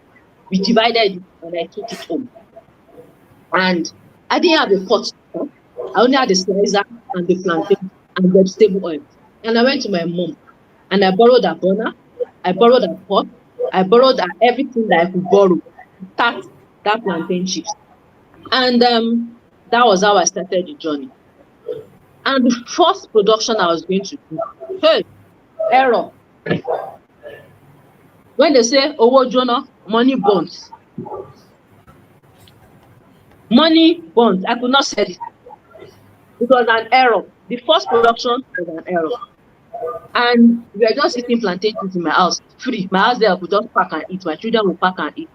C: we divided it and I took it home. And I didn't have a pot. I only had a slicer and the plantain and vegetable oil. And I went to my mom and I borrowed a burner. I borrowed a pot. I borrowed everything that I could borrow to start that plantain chips. And that was how I started the journey. And the first production I was going to do, hey, error. When they say, Owo Jonah, money bonds. Money bonds. I could not sell it. It was an error. The first production was an error. And we were just eating plantains in my house, free. My house there, I could just pack and eat. My children would pack and eat.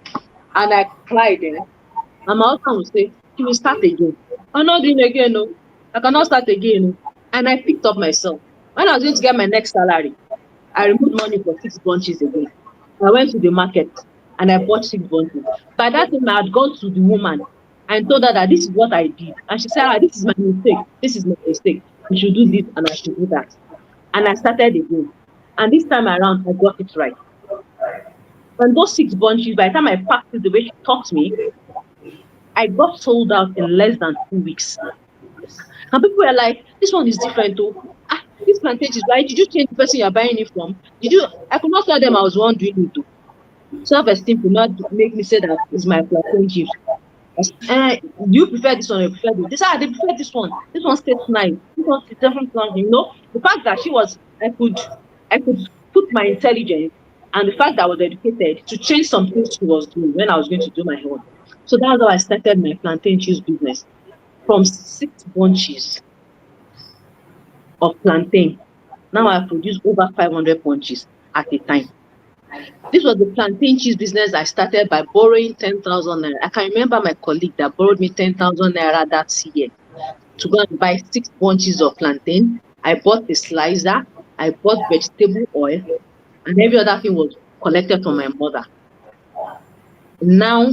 C: And I cried there. And my husband would say, "She will start again." I'm not doing again, no. I cannot start again. No. And I picked up myself. When I was going to get my next salary, I removed money for 6 bunches again. I went to the market and I bought 6 bunches. By that time, I had gone to the woman and told her that this is what I did. And she said, this is my mistake. This is my mistake. I should do this and I should do that. And I started again. And this time around, I got it right. And those 6 bunches, by the time I packed it the way she taught me, I got sold out in less than 2 weeks. And people were like, this one is different though. This plantain is right. Did you change the person you're buying it from? I could not tell them I was one doing it though. Self-esteem could not make me say that it's my plantain chips. Do you prefer this one or you prefer this? They prefer this one. This one tastes nice. This one is different from, the fact that I could put my intelligence and the fact that I was educated to change some things she was doing when I was going to do my own. So that's how I started my plantain cheese business. From 6 bunches of plantain, now I produce over 500 bunches at a time. This was the plantain cheese business I started by borrowing 10,000 naira. I can remember my colleague that borrowed me 10,000 naira that year to go and buy 6 bunches of plantain. I bought the slicer, I bought vegetable oil, and every other thing was collected from my mother. Now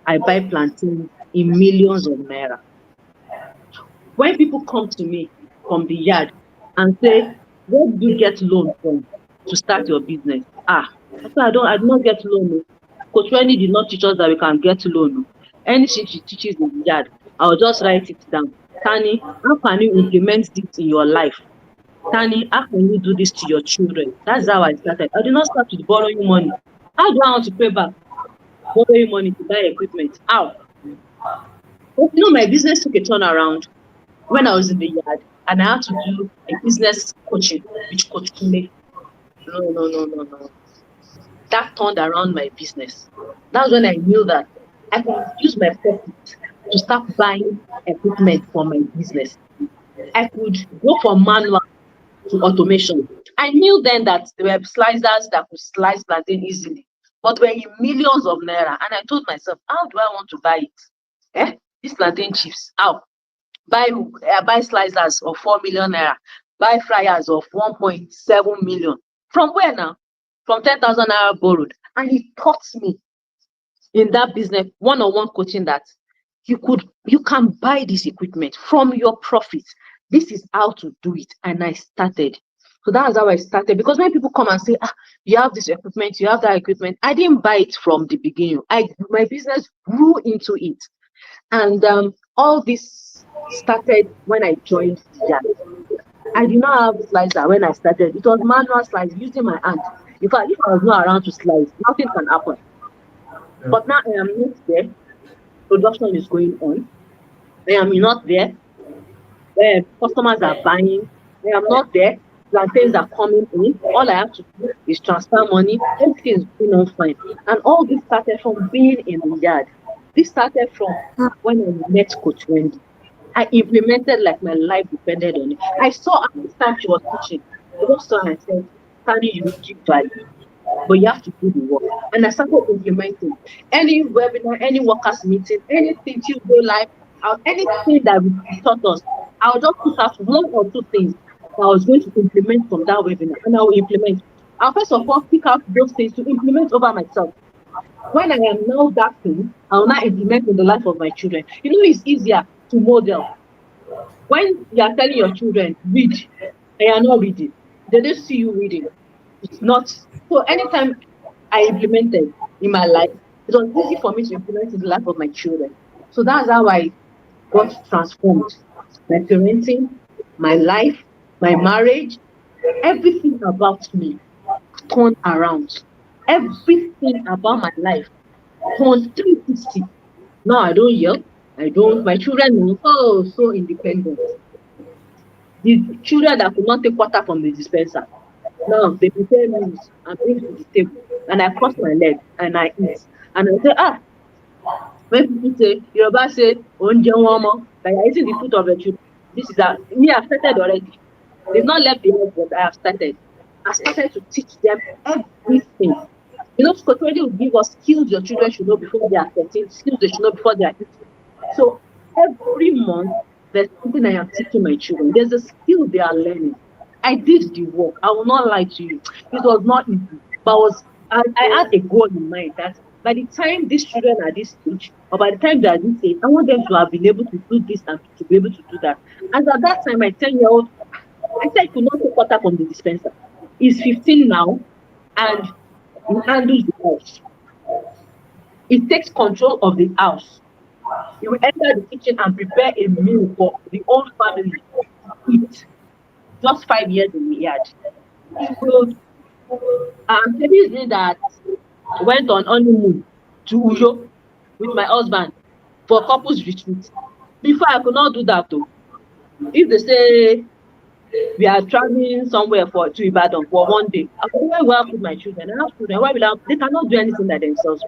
C: I buy plantain in millions of naira. When people come to me from the yard and say, where did you get loan from to start your business? I did not get loan. Coach Wendy did not teach us that we can get loan. Anything she teaches in the yard, I'll just write it down. Tanny, how can you implement this in your life? Tanny, how can you do this to your children? That's how I started. I did not start with borrowing money. How do I want to pay back borrowing money to buy equipment? How? But my business took a turnaround when I was in the yard and I had to do a business coaching with Coach Kunle. No. That turned around my business. That's when I knew that I could use my profit to start buying equipment for my business. I could go from manual to automation. I knew then that there were slicers that could slice plantain easily, but were in millions of naira. And I told myself, how do I want to buy it? These plantain chips, how? Buy slicers of 4 million naira, buy fryers of 1.7 million. From where now? From 10,000 naira borrowed. And he taught me in that business one-on-one coaching that you can buy this equipment from your profits. This is how to do it. And I started. So that's how I started. Because when people come and say, you have this equipment, you have that equipment, I didn't buy it from the beginning. My business grew into it. And all this started when I joined the yard. I did not have slicer when I started. It was manual slice using my hand. In fact, if I was not around to slice, nothing can happen. But now I am not there. Production is going on. I am not there. Customers are buying. I am not there. Plantains are coming in. All I have to do is transfer money. Everything is going on fine. And all this started from being in the yard. This started from when I met Coach Wendy. I implemented like my life depended on it. I saw at the time she was teaching. I just saw her and said, Tanny, you will give value, but you have to do the work. And I started implementing any webinar, any workers meeting, anything till go live, anything that we taught us. I'll just put out 1 or 2 things that I was going to implement from that webinar, and I will implement. I'll first of all pick out those things to implement over myself. When I am now that thing, I will now implement in the life of my children. It's easier to model. When you are telling your children, read, and you are not reading, they don't see you reading. It's not. So anytime I implemented in my life, it was easy for me to implement in the life of my children. So that's how I got transformed. My parenting, my life, my marriage, everything about me turned around. Everything about my life turned 360. Now I don't yell. My children are so independent. The children that could not take water from the dispenser, now they prepare meals and bring to the table, and I cross my leg and I eat. And I say, when people say, Yoruba say, that you're eating the fruit of the tree. This is me. I've started already. They've not left the house, but I have started. I started to teach them everything. You know, Scott already will give us skills your children should know before they are 13, skills they should know before they are 18. So every month, there's something I am teaching my children. There's a skill they are learning. I did the work. I will not lie to you. It was not easy, but I had a goal in mind that by the time these children are this age, or by the time they are this age, I want them to have been able to do this and to be able to do that. And at that time, my 10-year-old, I said I could not take water from the dispenser. He's 15 now, and he handles the house. He takes control of the house. He will enter the kitchen and prepare a meal for the whole family to eat. Just 5 years in the yard. He will tell me that went on honeymoon to Uyo with my husband for couples retreat. Before I could not do that though. If they say we are traveling somewhere to Ibadan for one day, I could not work with my children. I have children. They cannot do anything by themselves.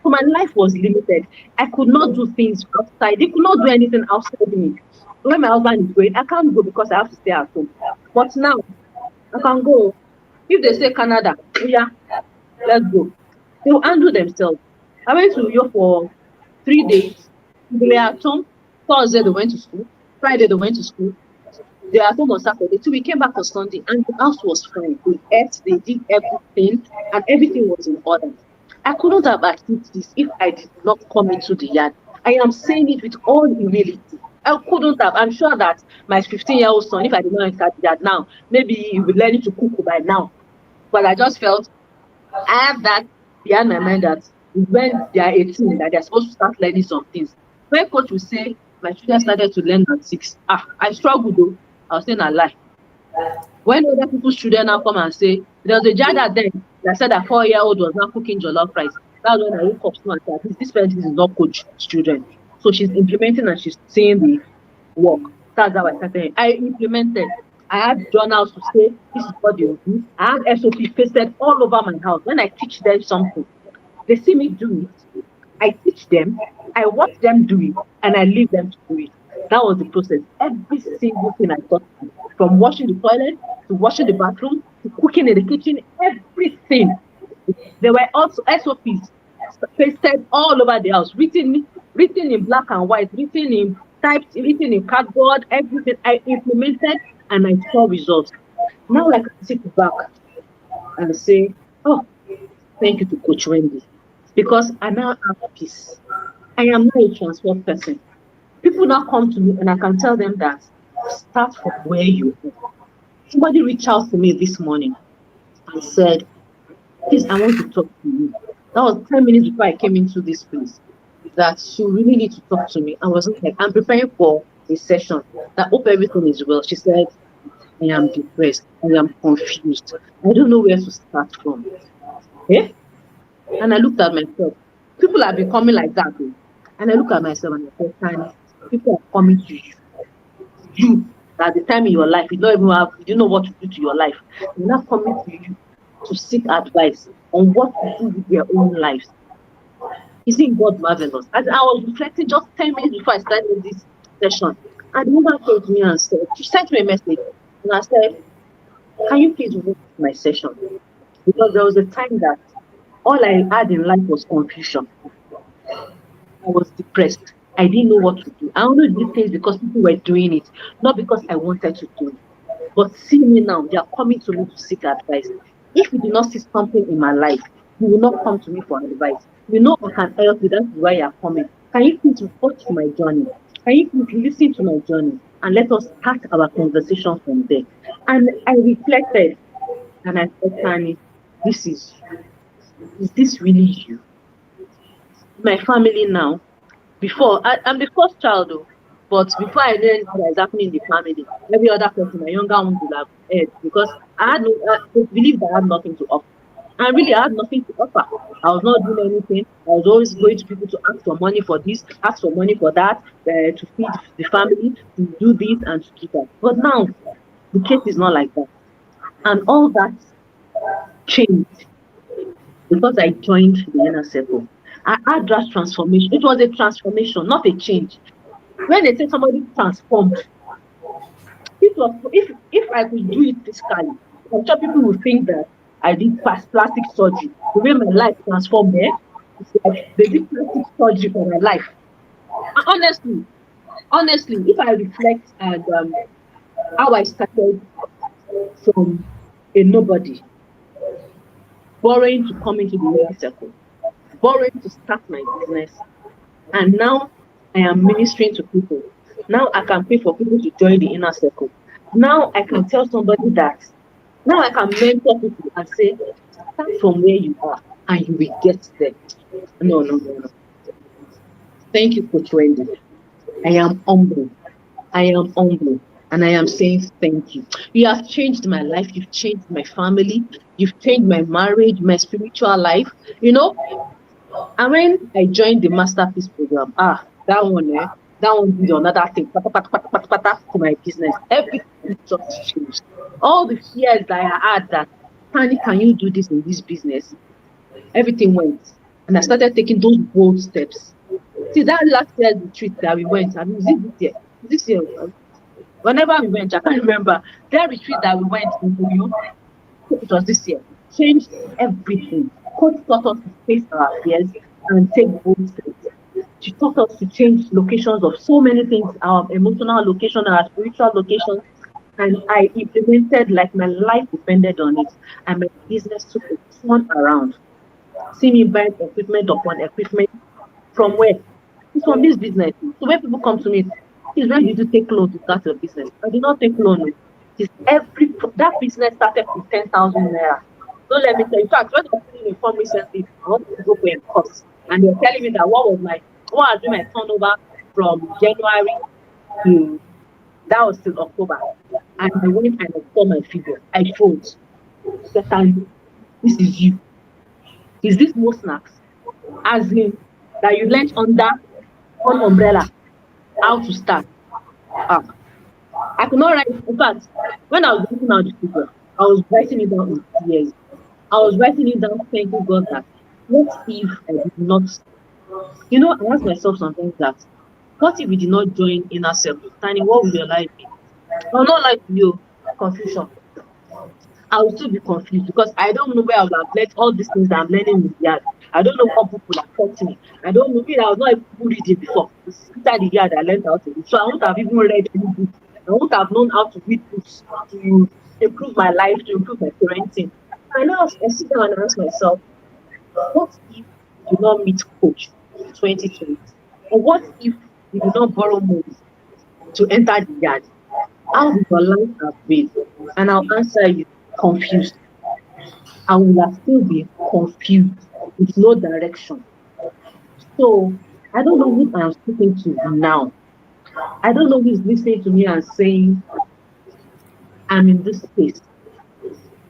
C: So my life was limited. I could not do things outside. They could not do anything outside me. When my husband is going, I can't go because I have to stay at home. But now I can go. If they say Canada, yeah, let's go. They will handle themselves. I went to Europe for 3 days. They were at home. Thursday they went to school. Friday they went to school. They were at home on Saturday. So we came back on Sunday and the house was fine. They ate, they did everything, and everything was in order. I couldn't have achieved this if I did not come into the yard. I am saying it with all humility. I couldn't have. I'm sure that my 15-year-old son, if I did not enter the yard now, maybe he will be learning to cook by now. But I just felt I have that behind my mind that when they are 18, that they're supposed to start learning some things. When coach will say, my children started to learn at 6, I struggled though. I was saying a lie. When other people's children now come and say, there was a jada then that said that 4-year-old was not cooking jollof rice. That's when I woke up and said, this person is not coach's children. So she's implementing and she's seeing the work. That's how I started. I implemented. I had journals to say, this is what they will do. I had SOP pasted all over my house. When I teach them something, they see me do it. I teach them, I watch them do it, and I leave them to do it. That was the process. Every single thing I taught them, from washing the toilet, to washing the bathroom, to cooking in the kitchen, everything. There were also SOPs pasted all over the house, written in black and white, written in cardboard, everything I implemented, and I saw results. Now I can sit back and say, oh, thank you to Coach Wendy, because I now have peace. I am not a transformed person. People now come to me and I can tell them that start from where you are. Somebody reached out to me this morning and said, please, I want to talk to you. That was 10 minutes before I came into this place. That she really need to talk to me. I was like, I'm preparing for a session. I hope everything is well. She said, I am depressed. I am confused. I don't know where to start from. Yeah? And I looked at myself. People have been coming like that. And I look at myself and I said, Tanny, people are coming to you. You, at the time in your life, you don't know what to do to your life. They're not coming to you to seek advice on what to do with their own lives. Isn't God marvelous? As I was reflecting just 10 minutes before I started this session, and the woman came to me and said, she sent me a message, and I said, can you please watch my session? Because there was a time that all I had in life was confusion. I was depressed. I didn't know what to do. I only did things because people were doing it, not because I wanted to do it. But see me now, they are coming to me to seek advice. If you do not see something in my life, you will not come to me for advice. You know I can help you, that's why you are coming. Can you please watch my journey? Can you please listen to my journey? And let us start our conversation from there. And I reflected and I said, Tanny, is this really you? My family now, before, I'm the first child though, but before I knew anything that is happening in the family, every other person, my younger one would have heard, because I believed that I had nothing to offer. And really, I had nothing to offer. I was not doing anything. I was always going to people to ask for money for this, ask for money for that, to feed the family, to do this and to do that. But now, the case is not like that. And all that changed because I joined the inner circle. I had that transformation. It was a transformation, not a change. When they say somebody transformed, If I could do it physically, I'm sure people would think that I did plastic surgery. The way my life transformed there, it's like they did plastic surgery for my life. And honestly, if I reflect and how I started from a nobody, borrowing to come into the winning circle, borrowing to start my business, and now I am ministering to people. Now I can pay for people to join the inner circle. Now I can tell somebody that. Now I can mentor people and say, start from where you are and you will get there. No, no, no, no. Thank you, Coach Wendy. I am humble. I am humble. And I am saying thank you. You have changed my life. You've changed my family. You've changed my marriage, my spiritual life. And when I joined the Masterpiece program, that one did another thing, to my business. Everything just changed. All the fears that I had that, Tanny, can you do this in this business? Everything went. And I started taking those bold steps. See, that last year's retreat that we went, I mean, is it this year? This year, whenever we went, I can't remember. That retreat that we went into, it was this year, changed everything. Coach taught us to face our fears and take bold steps. She taught us to change locations of so many things, our emotional location, our spiritual location. And I implemented like my life depended on it. And my business took a turn around. See me buying equipment upon equipment from where? It's from this business. So when people come to me, is when did you take loan to start your business? I did not take loan. That business started with 10,000 naira. Don't let me tell you. In fact, when I was filling a form recently, I wanted to go for a course. And they were telling me that what has been my turnover from January to that was till October. And I went and I saw my figure. I froze. Second, this is you. Is this more snacks? As in that you learned under one umbrella how to start. I could not write. In fact, when I was writing out the figure, I was writing it down in tears. I was writing it down, thanking God that what if I did not? I ask myself sometimes that what if we did not join inner circle? Tanny, what would your life be? I'm not like you, confusion. I will still be confused because I don't know where I would have learned all these things that I'm learning in the yard. I don't know what book will have taught me. I don't know if I was not even reading before. It's inside the yard I learned how to read. So I won't have even read any book. I won't have known how to read books to improve my life, to improve my parenting. And now I sit down and ask myself, what if you do not meet Coach 2020? Or what if you do not borrow money to enter the yard? How will your life have been? And I'll answer you, confused. I will have still be confused with no direction. So I don't know who I'm speaking to now. I don't know who is listening to me and saying, I'm in this space.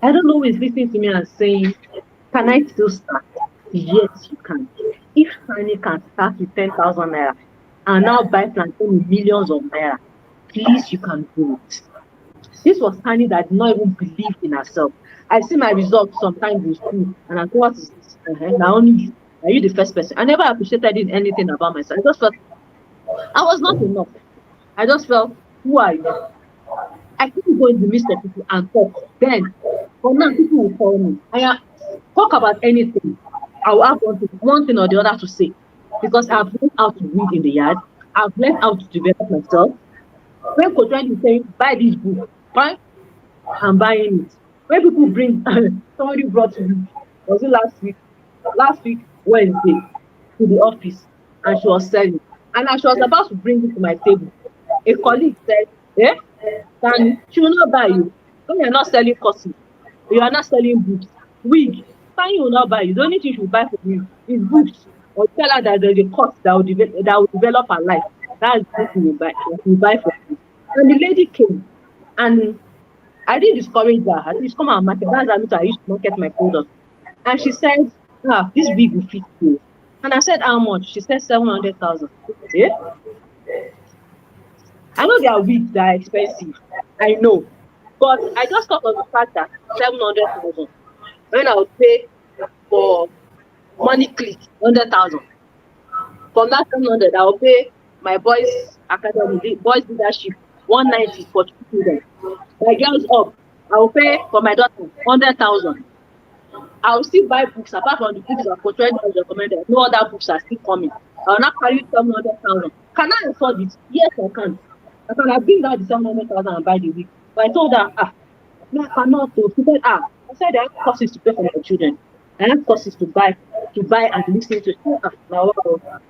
C: I don't know who is listening to me and saying, can I still start? Yes, you can. If Tanny can start with 10,000 naira and now buy plantain with millions of naira, please, you can do it. This was Tanny that did not even believe in herself. I see my results sometimes in school, and I thought, what is this? Now only are you the first person? I never appreciated anything about myself. I just felt I was not enough. I just felt, who are you? I couldn't go in the midst of people and talk. Then, but now people will call me. I talk about anything. I will have one thing or the other to say because I've learned how to read in the yard. I've learned how to develop myself. When Coach Randy is saying, buy this book, fine, I'm buying it. When people bring, somebody brought me, was it last week, Wednesday, to the office, and she was selling. And as she was about to bring it to my table, a colleague said, Tanny, she will not buy you. When you're not selling courses, you are not selling books, wig, Tanny will not buy you. The only thing she will buy from you is books. Or tell her that there's a course that will develop her life. That's the thing you buy from you. And the lady came, and I didn't discourage her. I said, come and market. That's how I used to market my products. And she said, this wig will fit you. And I said, how much? She said 700,000. Yeah? I know their wigs that are expensive. I know. But I just thought of the fact that 700,000. When I would pay for money click 100,000. From that 700, I will pay my boys academy, boys leadership 190 for 2 children. My girls up, I will pay for my daughter 100,000. I will still buy books apart from the books that for 20 was recommended. No other books are still coming. I will not carry 700,000. Can I afford it? Yes, I can. I can have bring out the 700,000 and buy the week. But I told her, no, I cannot. She said, I said I have courses to pay for my children. I have courses to buy and listen to. Now,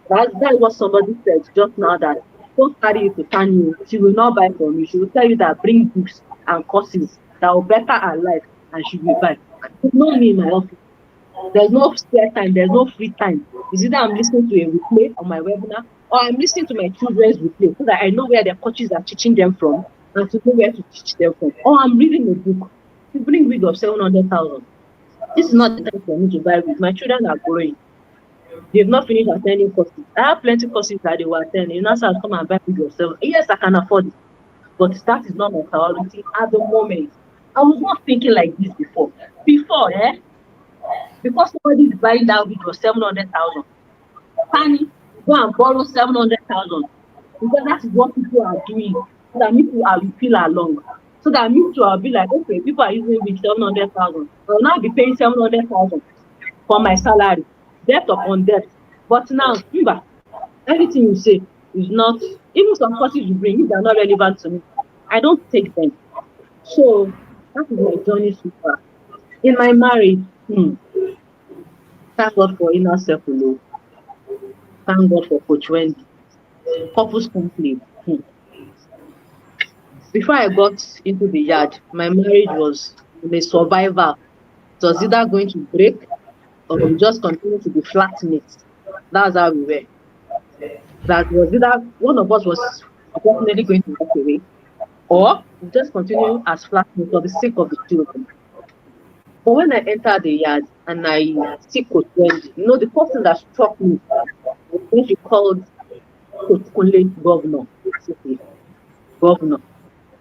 C: that's what somebody said just now, that don't carry it to Tanny. She will not buy from you. She will tell you that bring books and courses that will better her life, and she will buy. It's not me in my office. There's no spare time, there's no free time. It's either I'm listening to a replay on my webinar, or I'm listening to my children's replay so that I know where their coaches are teaching them from and to know where to teach them from. Or I'm reading a book. You bring wig of 700,000. This is not the time for me to buy wig. My children are growing. They've not finished attending courses. I have plenty of courses that they were attending. You know, so I'll come and buy wig of 7. Yes, I can afford it, but that is not my priority at the moment. I was not thinking like this before. Because somebody is buying that wig for 700,000. Tanny, go and borrow 700,000. Because that is what people are doing. So that people will feel along. So that me too, I'll be like, okay, people are using with 700,000. I'll now be paying 700,000 for my salary, debt upon debt. But now, remember, everything you say is not, even some courses you bring, if they're not relevant to me, I don't take them. So that is my journey so far. In my marriage, thank God for inner circle. Thank God for Coach Wendy. Couples conflict. Before I got into the yard, my marriage was a survival. It was either going to break or we just continue to be flatmates. That's how we were. That was either one of us was definitely going to walk away, or we just continue as flatmates for the sake of the children. But when I entered the yard and I see Coach Wendy, the person that struck me was when she called Coach Kunle governor. Governor.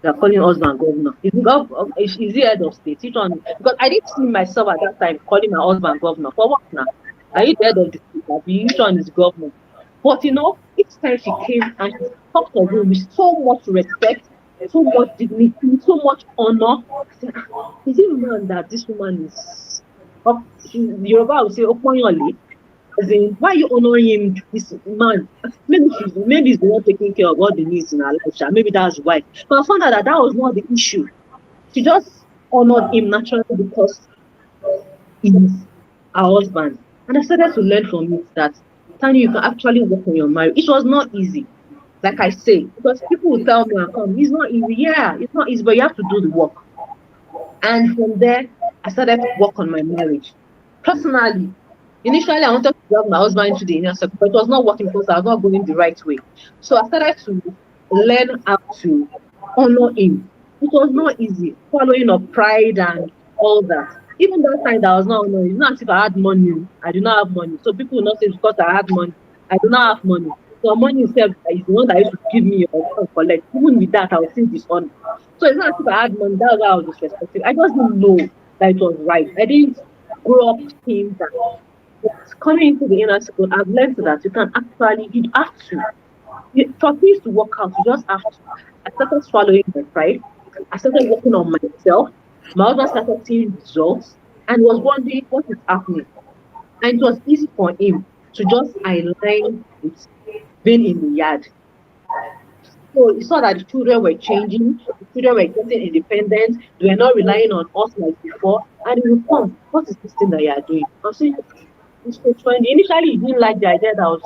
C: They're calling husband governor. Is he head of state? Which one? Because I didn't see myself at that time calling my husband governor. For what now? Are you the head of the state? Which one is governor? But each time she came and she talked to him with so much respect, so much dignity, so much honor. I said, is it man that this woman is? The Yoruba would say, Oponyole. As in, why are you honoring him, this man? Maybe he's the one taking care of all the needs in her life. Maybe that's why. But I found out that was not the issue. She just honored him naturally because he's her husband. And I started to learn from it that, Tanny, you can actually work on your marriage. It was not easy, like I say, because people will tell me, it's not easy. Yeah, it's not easy, but you have to do the work. And from there, I started to work on my marriage. Personally, initially, I wanted to drag my husband into the inner circle, but it was not working because I was not going the right way. So I started to learn how to honor him. It was not easy, following up pride and all that. Even that time that I was not honoring, it's not as if I had money. I do not have money. So people will not say because I had money, I do not have money. So money itself is the one that used to give me or collect. Even with that, I was still dishonor. So it's not as if I had money, that's why I was disrespected. I just didn't know that it was right. I didn't grow up seeing that. Coming into the inner circle, I've learned that you have to. For things to work out, you just have to. I started swallowing my pride. I started working on myself. My husband started seeing results and was wondering what is happening. And it was easy for him to just align with being in the yard. So he saw that the children were changing, the children were getting independent, they were not relying on us like before. And he would come, what is this thing that you are doing? I'm saying, it's Coach Wendy. Initially, he didn't like the idea that I was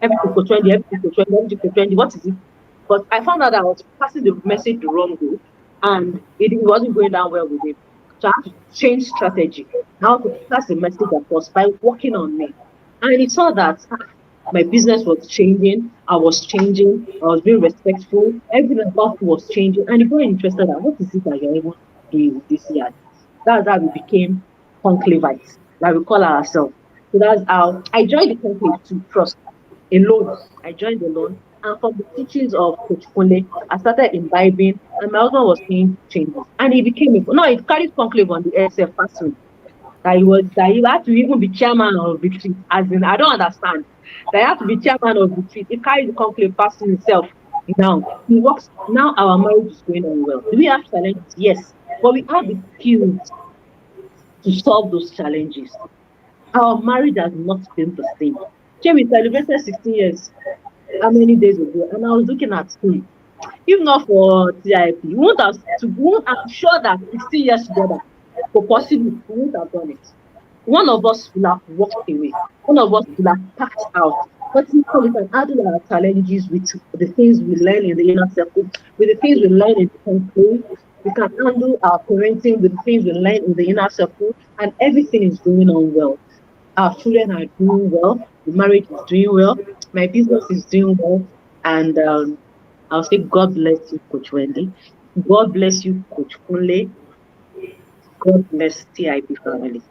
C: everything Coach Wendy, what is it? But I found out that I was passing the message the wrong way, and it wasn't going down well with him. So I had to change strategy, how to pass the message across by working on me. And he saw that my business was changing, I was changing, I was being respectful, everything about me was changing, and he got interested in what is it that you're able to do with this year. That's how we became conclavites, like we call ourselves. So that's how I joined the conclave to trust alone. I joined alone, and from the teachings of Coach Kunle, I started imbibing, and my husband was seeing changes. And he became he carried conclave on the SF passing. That he had to even be chairman of retreat. As in, I don't understand. That he had to be chairman of retreat. He carried the conclave passing himself. Now, it works. Now our marriage is going on well. Do we have challenges? Yes. But we have the skills to solve those challenges. Our marriage has not been the same. Okay, we celebrated 16 years how many days ago? And I was looking at him. If not for TIP, we won't have I'm sure that 16 years together, for possibly we won't have done it. One of us will have walked away. One of us will have packed out. But now we can handle our challenges with the things we learn in the inner circle, with the things we learn in the conclave. We can handle our parenting with the things we learn in the inner circle, and everything is going on well. Our children are doing well. The marriage is doing well. My business is doing well. And I'll say, God bless you, Coach Wendy. God bless you, Coach Kunle. God bless TIP family.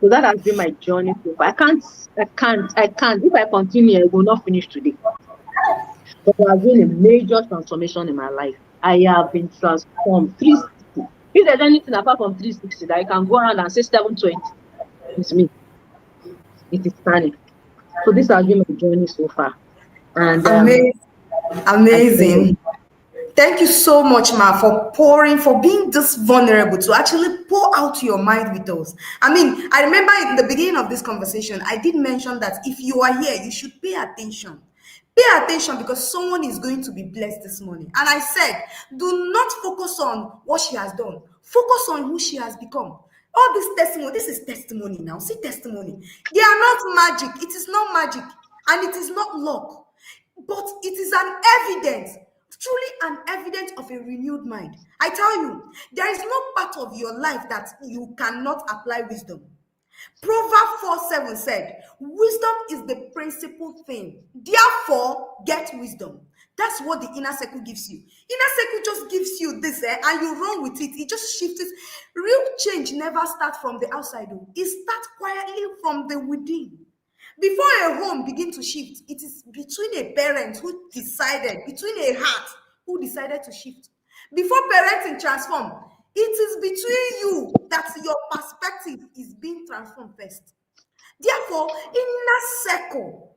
C: So that has been my journey so far. I can't. If I continue, I will not finish today. But there has been a major transformation in my life. I have been transformed 360. If there's anything apart from 360 that I can go around and say 720, it's me. It is Tanny. So this has been my journey so far. And
B: Amazing.
C: I pray.
B: Amazing. Thank you so much, Ma, for pouring, for being this vulnerable to actually pour out your mind with us. I mean, I remember in the beginning of this conversation, I did mention that if you are here, you should pay attention. Pay attention because someone is going to be blessed this morning. And I said, do not focus on what she has done, focus on who she has become. All this testimony, this is testimony now. See, testimony. They are not magic. It is not magic. And it is not luck. But it is an evidence, truly an evidence of a renewed mind. I tell you, there is no part of your life that you cannot apply wisdom. Proverbs 4:7 said, wisdom is the principal thing. Therefore, get wisdom. That's what the inner circle gives you. Inner circle just gives you this, and you run with it. It just shifts it. Real change never starts from the outside. It starts quietly from the within. Before a home begins to shift, it is between a parent who decided, between a heart who decided to shift. Before parenting transform, it is between you that your perspective is being transformed first. Therefore, inner circle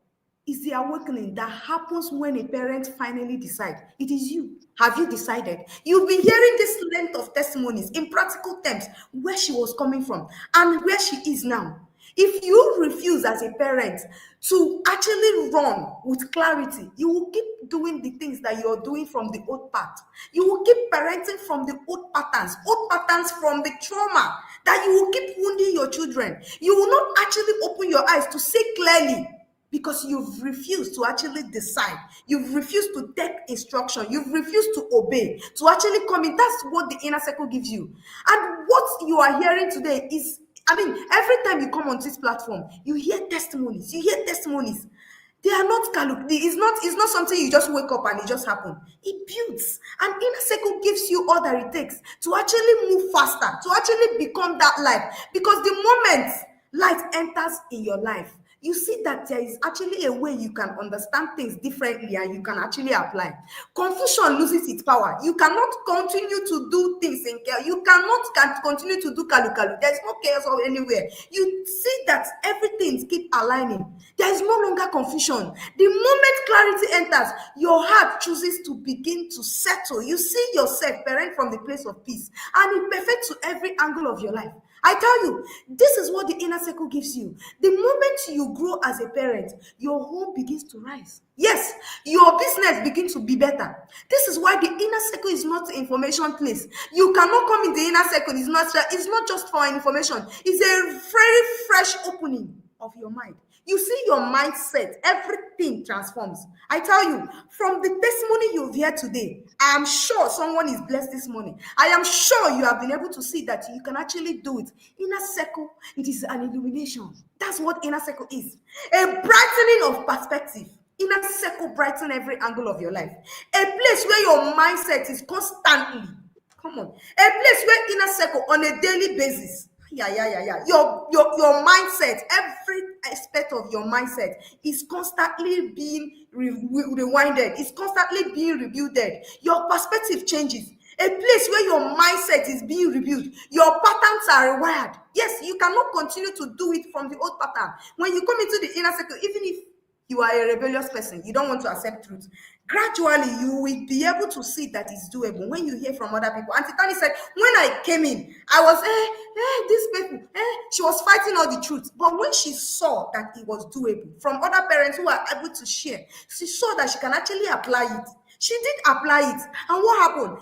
B: is the awakening that happens when a parent finally decides. It is you. Have you decided? You've been hearing this length of testimonies in practical terms, where she was coming from and where she is now. If you refuse as a parent to actually run with clarity, you will keep doing the things that you're doing from the old path. You will keep parenting from the old patterns from the trauma that you will keep wounding your children. You will not actually open your eyes to see clearly because you've refused to actually decide. You've refused to take instruction. You've refused to obey, to actually come in. That's what the inner circle gives you. And what you are hearing today is, I mean, every time you come on this platform, you hear testimonies. You hear testimonies. They are not it's not something you just wake up and it just happen. It builds. And inner circle gives you all that it takes to actually move faster, to actually become that light. Because the moment light enters in your life, you see that there is actually a way you can understand things differently and you can actually apply. Confusion loses its power. You cannot continue to do things in chaos. You cannot continue to do kalu kalu. There is no chaos anywhere. You see that everything keep aligning. There is no longer confusion. The moment clarity enters, your heart chooses to begin to settle. You see yourself parent from the place of peace, and it perfects to every angle of your life. I tell you, this is what the inner circle gives you. The moment you grow as a parent, your home begins to rise. Yes, your business begins to be better. This is why the inner circle is not an information place. You cannot come in the inner circle. It's not just for information. It's a very fresh opening of your mind. You see your mindset, everything transforms. I tell you, from the testimony you've heard today, I am sure someone is blessed this morning. I am sure you have been able to see that you can actually do it. Inner circle, it is an illumination. That's what inner circle is. A brightening of perspective. Inner circle brighten every angle of your life. A place where your mindset is constantly, come on, a place where inner circle on a daily basis. Your mindset, every aspect of your mindset is constantly being rewinded. It's constantly being rebuilded. Your perspective changes. A place where your mindset is being rebuilt. Your patterns are rewired. Yes, you cannot continue to do it from the old pattern. When you come into the inner circle, even if You are a rebellious person. You don't want to accept truth. Gradually, you will be able to see that it's doable when you hear from other people. Auntie Tani said, when I came in, I was, these people, she was fighting all the truth. But when she saw that it was doable from other parents who are able to share, she saw that she can actually apply it. She did apply it. And what happened?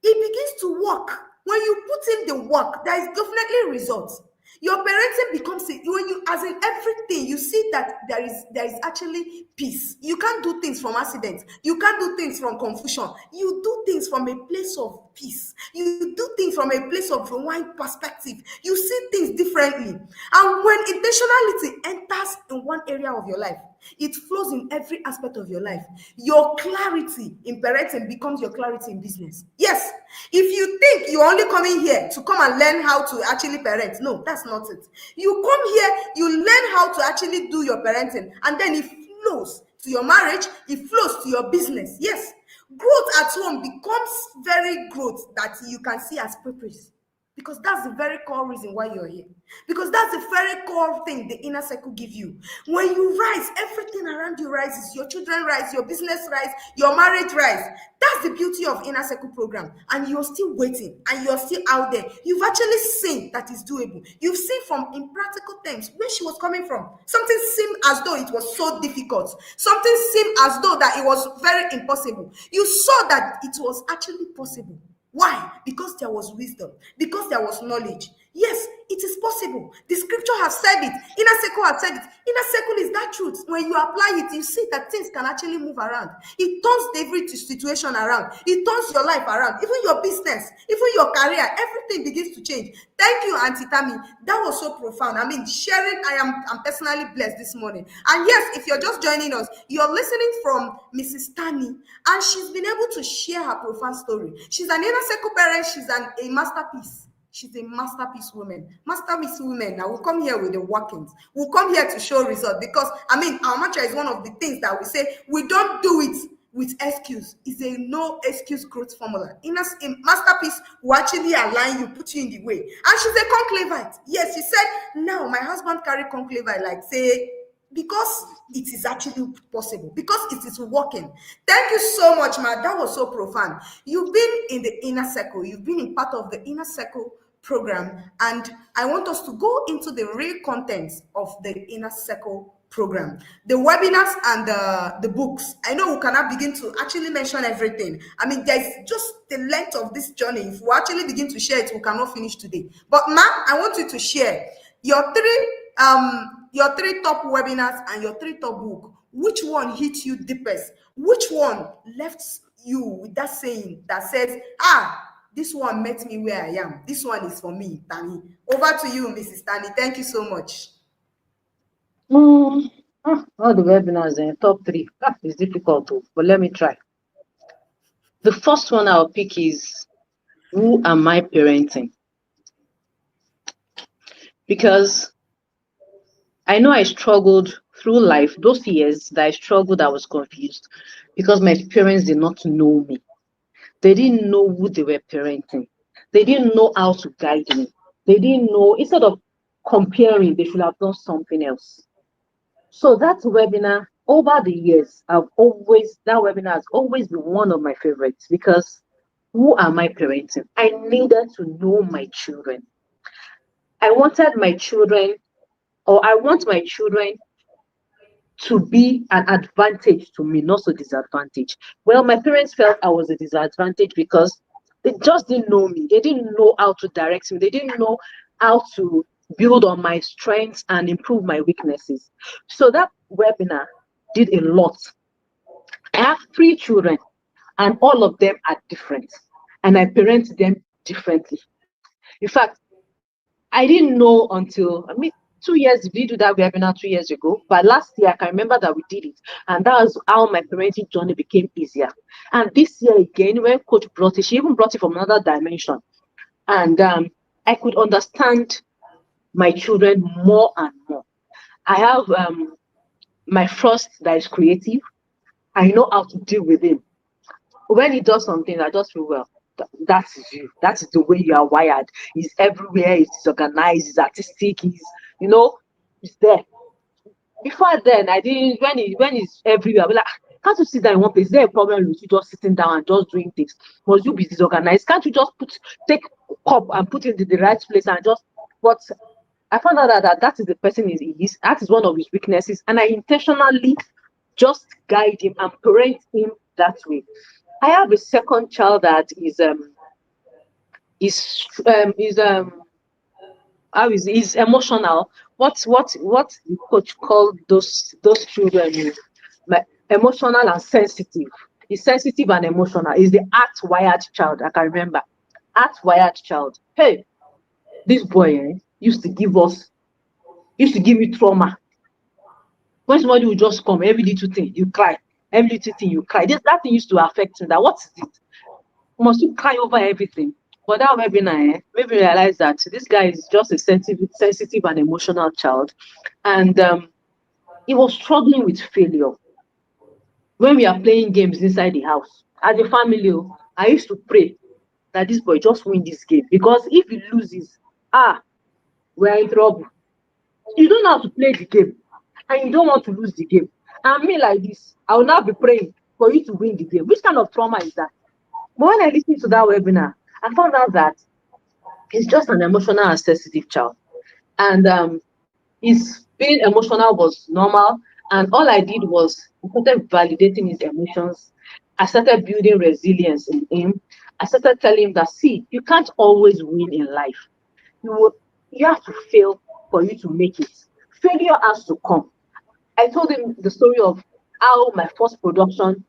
B: It begins to work. When you put in the work, there is definitely results. Your parenting becomes when you, as in everything, you see that there is actually peace. You can't do things from accidents. You can't do things from confusion. You do things from a place of peace. You do things from a place of rewind perspective. You see things differently. And when intentionality enters in one area of your life, it flows in every aspect of your life. Your clarity in parenting becomes your clarity in business. Yes, if you think you're only coming here to come and learn how to actually parent, no, that's not it. You come here, you learn how to actually do your parenting, and then it flows to your marriage, it flows to your business. Yes, growth at home becomes very growth that you can see as purpose. Because that's the very core reason why you're here. Because that's the very core thing the inner circle give you. When you rise, everything around you rises. Your children rise, your business rise, your marriage rise. That's the beauty of inner circle program. And you're still waiting, and you're still out there. You've actually seen that it's doable. You've seen from in practical terms where she was coming from. Something seemed as though it was so difficult. Something seemed as though that it was very impossible. You saw that it was actually possible. Why? Because there was wisdom, because there was knowledge. Yes, it is possible. The scripture has said it. Inner circle has said it. Inner circle is that truth. When you apply it, you see that things can actually move around. It turns every situation around. It turns your life around. Even your business, even your career, everything begins to change. Thank you, Auntie Tammy. That was so profound. I mean, sharing, I'm personally blessed this morning. And yes, if you're just joining us, you're listening from Mrs. Tanny, and she's been able to share her profound story. She's an inner circle parent. She's a masterpiece. She's a masterpiece woman. Masterpiece women. Now we'll come here with the workings. We'll come here to show results, because I mean, our mantra is one of the things that we say we don't do it with excuse. It's a no excuse growth formula. In a masterpiece will actually align you, put you in the way. And she's a conclavite. Yes, she said, now my husband carry conclavite, like say, because it is actually possible, because it is working. Thank you so much, ma. That was so profound. You've been in the inner circle. You've been in part of the inner circle program, and I want us to go into the real contents of the inner circle program, the webinars and the books. I know we cannot begin to actually mention everything. I mean, there's just the length of this journey. If we actually begin to share it, we cannot finish today. But ma, I want you to share your three top webinars and your three top book. Which one hit you deepest? Which one left you with that saying that says, this one met me where I am. This one is for me, Tanny. Over to you, Mrs. Tanny. Thank you so much.
C: All the webinars in top 3. It's difficult, but let me try. The first one I'll pick is, who am I parenting? Because I know I struggled through life. Those years that I struggled, I was confused because my parents did not know me. They didn't know who they were parenting. They didn't know how to guide me. They didn't know, instead of comparing, they should have done something else. So that webinar, over the years, that webinar has always been one of my favorites, because who am I parenting? I needed to know my children. I wanted my children, or I want my children to be an advantage to me, not a disadvantage. Well, my parents felt I was a disadvantage because they just didn't know me. They didn't know how to direct me. They didn't know how to build on my strengths and improve my weaknesses. So that webinar did a lot. I have 3 children, and all of them are different, and I parent them differently. In fact, I didn't know until, 2 years, we did do that webinar 2 years ago, but last year I can remember that we did it, and that was how my parenting journey became easier. And this year again, when Coach brought it, she even brought it from another dimension, and I could understand my children more and more. I have my first that is creative. I know how to deal with him. When he does something, I just feel, well, that is you. That is the way you are wired. He's everywhere. He's organized. He's artistic. He's there. Before then, I didn't. When it's everywhere, I'll be like, "Ah, can't you sit down in one place? Is there a problem with you just sitting down and just doing things? Must you be disorganized? Can't you just take cup and put it in the right place and just?" But I found out that is the person he is. That is one of his weaknesses, and I intentionally just guide him and parent him that way. I have a second child that is how is emotional. What the coach called those children is emotional and sensitive. Is sensitive and emotional. Is the art wired child. I can remember art wired child. Hey, this boy used to give me trauma. When somebody will just come, every little thing you cry, every little thing you cry. That thing used to affect me. That what is it? Must you cry over everything? But that webinar made me realize that this guy is just a sensitive and emotional child, and he was struggling with failure when we are playing games inside the house. As a family, I used to pray that this boy just win this game because if he loses, we are in trouble. You don't know how to play the game, and you don't want to lose the game. And me like this, I will now be praying for you to win the game. Which kind of trauma is that? But when I listened to that webinar, I found out that he's just an emotional and sensitive child. And his being emotional was normal. And all I did was I started validating his emotions. I started building resilience in him. I started telling him that, see, you can't always win in life. You, you have to fail for you to make it. Failure has to come. I told him the story of how my first production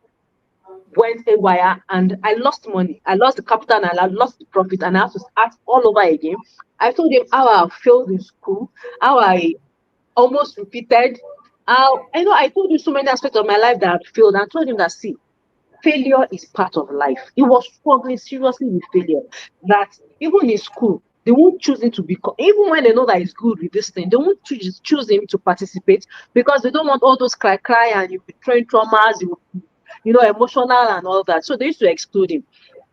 C: went haywire and I lost money. I lost the capital and I lost the profit and I have to start all over again. I told him how I failed in school, how I almost repeated, how I told him so many aspects of my life that I failed and I told him that see, failure is part of life. He was struggling seriously with failure. That even in school, they won't choose him to become, even when they know that he's good with this thing, they won't choose him to participate because they don't want all those cry and you betraying traumas, emotional and all that. So they used to exclude him.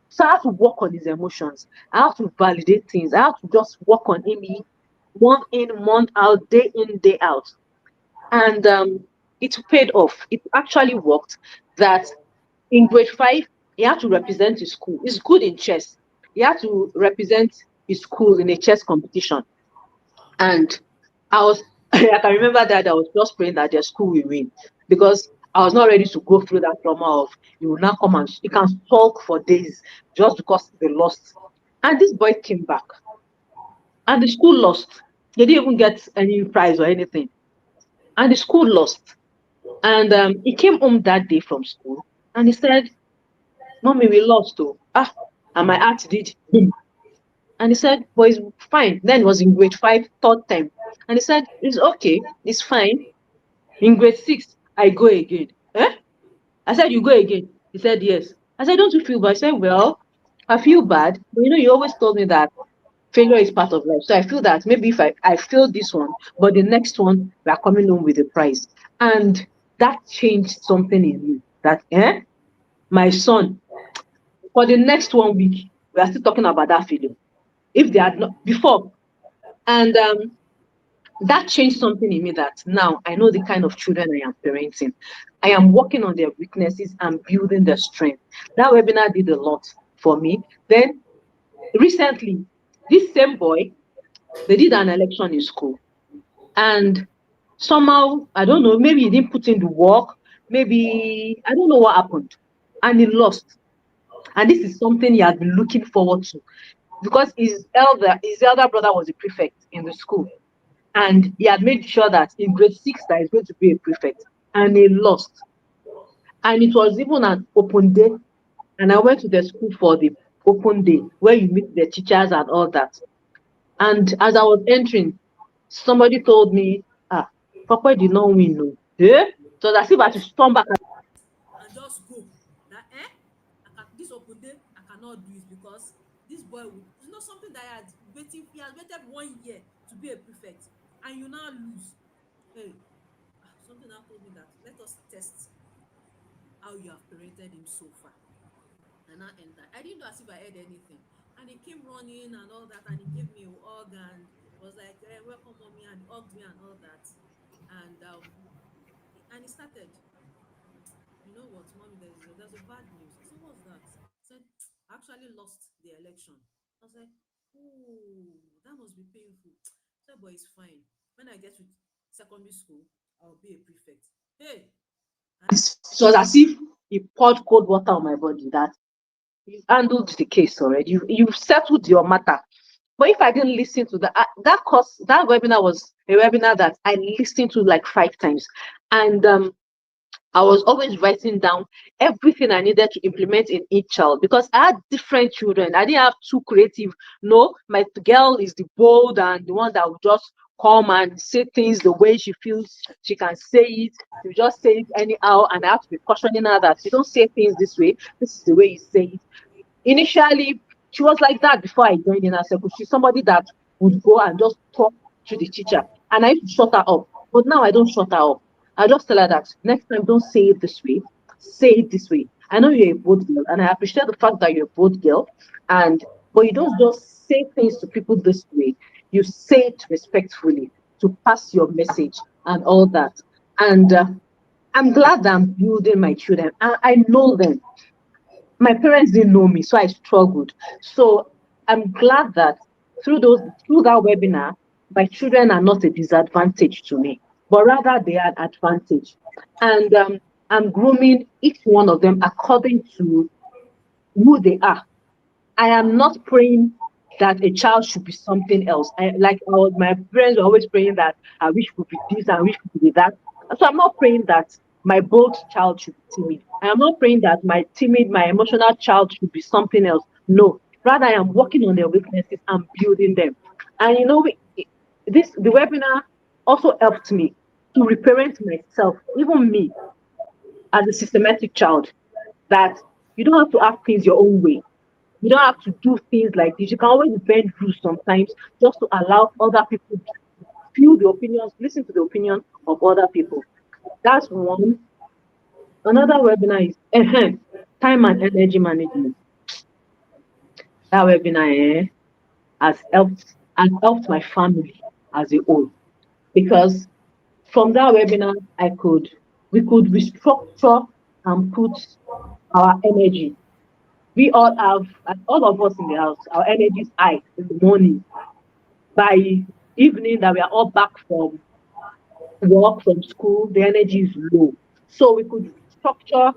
C: So I have to work on his emotions. I have to validate things. I have to just work on him month in, month out, day in, day out. And it paid off. It actually worked. That in grade 5, he had to represent his school. He's good in chess. He had to represent his school in a chess competition. And I was, I can remember that I was just praying that their school will win because I was not ready to go through that trauma of you will now come and you can sulk for days just because they lost. And this boy came back and the school lost. They didn't even get any prize or anything. And the school lost. And he came home that day from school and he said, Mommy, we lost too. And my heart did boom. And he said, but it's fine. Then it was in grade 5, third time. And he said, it's okay, it's fine. In grade 6, I go again. I said, you go again? He said, yes. I said, don't you feel bad? I said, well, I feel bad. But you always told me that failure is part of life. So I feel that maybe if I fail this one, but the next one, we are coming home with a prize. And that changed something in me. That, my son, for the next 1 week, we are still talking about that failure. If they had not, before. And that changed something in me that now I know the kind of children I am parenting. I am working on their weaknesses and building their strength. That webinar did a lot for me. Then recently, this same boy, they did an election in school. And somehow, I don't know, maybe he didn't put in the work. Maybe, I don't know what happened. And he lost. And this is something he had been looking forward to because his elder brother was a prefect in the school. And he had made sure that in grade 6 that he's going to be a prefect. And he lost. And it was even an open day. And I went to the school for the open day where you meet the teachers and all that. And as I was entering, somebody told me, Papa did not win. No. So as if I had to turn back.
D: and just go that this open day I cannot do it because this boy would something that he has waited 1 year to be a prefect and you now lose. Hey, something now told me that let us test how you have parented him so far. And I entered. I didn't do as if I heard anything. And he came running and all that, and he gave me a hug and was like, welcome, mommy, and he hugged me and all that. And And he started, you know what, mommy, there's a bad news. I said, what's that? He said, I actually lost the election. I was like, oh, that must be painful. I said, but it's fine. When I get to secondary school, I'll be a prefect. Hey, and
C: It was as if he poured cold water on my body, that you've handled the case already. You've settled your matter. But if I didn't listen to that course, that webinar was a webinar that I listened to like 5 times. And I was always writing down everything I needed to implement in each child, because I had different children. I didn't have two creative. No, my girl is the bold and the one that will just come and say things the way she feels she can say it. You just say it anyhow, and I have to be cautioning her that you don't say things this way. This is the way you say it. Initially, she was like that before I joined in her circle. She's somebody that would go and just talk to the teacher, and I used to shut her up. But now I don't shut her up. I just tell her that next time, don't say it this way, say it this way. I know you're a bold girl, and I appreciate the fact that you're a bold girl, but you don't just say things to people this way. You say it respectfully to pass your message and all that. And I'm glad that I'm building my children. I know them. My parents didn't know me, so I struggled. So I'm glad that through that webinar, my children are not a disadvantage to me, but rather they are an advantage. And I'm grooming each one of them according to who they are. I am not praying that a child should be something else. My parents were always praying that I wish could be this, I wish could be that. So I'm not praying that my bold child should be timid. I am not praying that my emotional child should be something else. No, rather I am working on their weaknesses and building them. And the webinar also helped me to reparent myself, even me as a systematic child, that you don't have to have things your own way. You don't have to do things like this. You can always bend rules sometimes, just to allow other people to feel the opinions, listen to the opinion of other people. That's one. Another webinar is time and energy management. That webinar has helped my family as a whole, because from that webinar we could restructure and put our energy. We all have, and all of us in the house, our energy is high in the morning. By evening, that we are all back from work, from school, the energy is low. So we could structure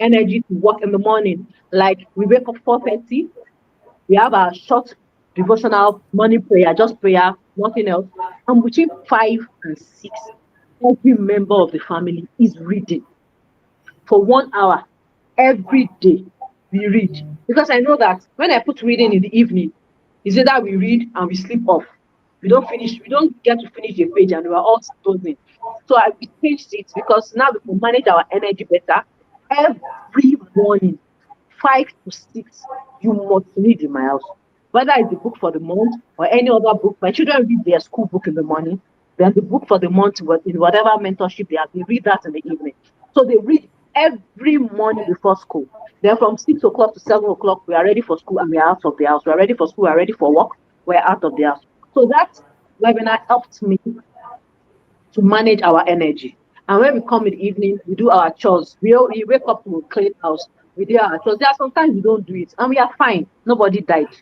C: energy to work in the morning. Like we wake up 4:30, we have our short devotional morning prayer, just prayer, nothing else. And between 5 and 6, every member of the family is reading for 1 hour every day. We read, because I know that when I put reading in the evening, it's either we read and we sleep off. We don't get to finish the page, and we are all dozing. So I changed it, because now we can manage our energy better. Every morning, 5 to 6, you must read in my house. Whether it's the book for the month or any other book. My children read their school book in the morning, then the book for the month in whatever mentorship they have, they read that in the evening. So they read every morning before school. Then from 6 o'clock to 7 o'clock, we are ready for school and we are out of the house. We are ready for school, we are ready for work, we're out of the house. So that webinar helped me to manage our energy. And when we come in the evening, we do our chores. We wake up to clean house. We do our chores. There are sometimes we don't do it, and we are fine. Nobody died.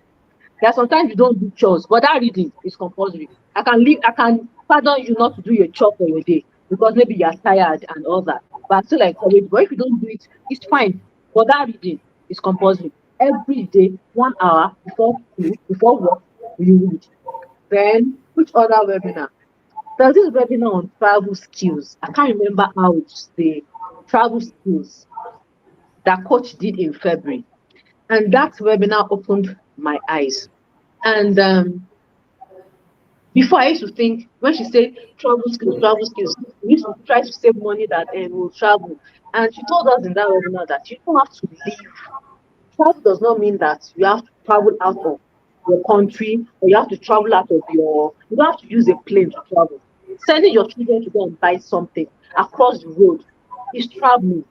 C: There are sometimes you don't do chores, but that reading is compulsory. I can pardon you not to do your chore for your day, because maybe you are tired and all that. But I still encourage. But if you don't do it, it's fine. But that reading is compulsory. Every day, 1 hour before school, before work, we read. Then which other webinar? There's this webinar on travel skills. I can't remember how it's the travel skills that coach did in February. And that webinar opened my eyes. And before, I used to think, when she said travel skills, we used to try to save money that we'll travel. And she told us in that webinar that you don't have to leave. Travel does not mean that you have to travel out of your country, or you have to travel you don't have to use a plane to travel. Sending your children to go and buy something across the road is traveling.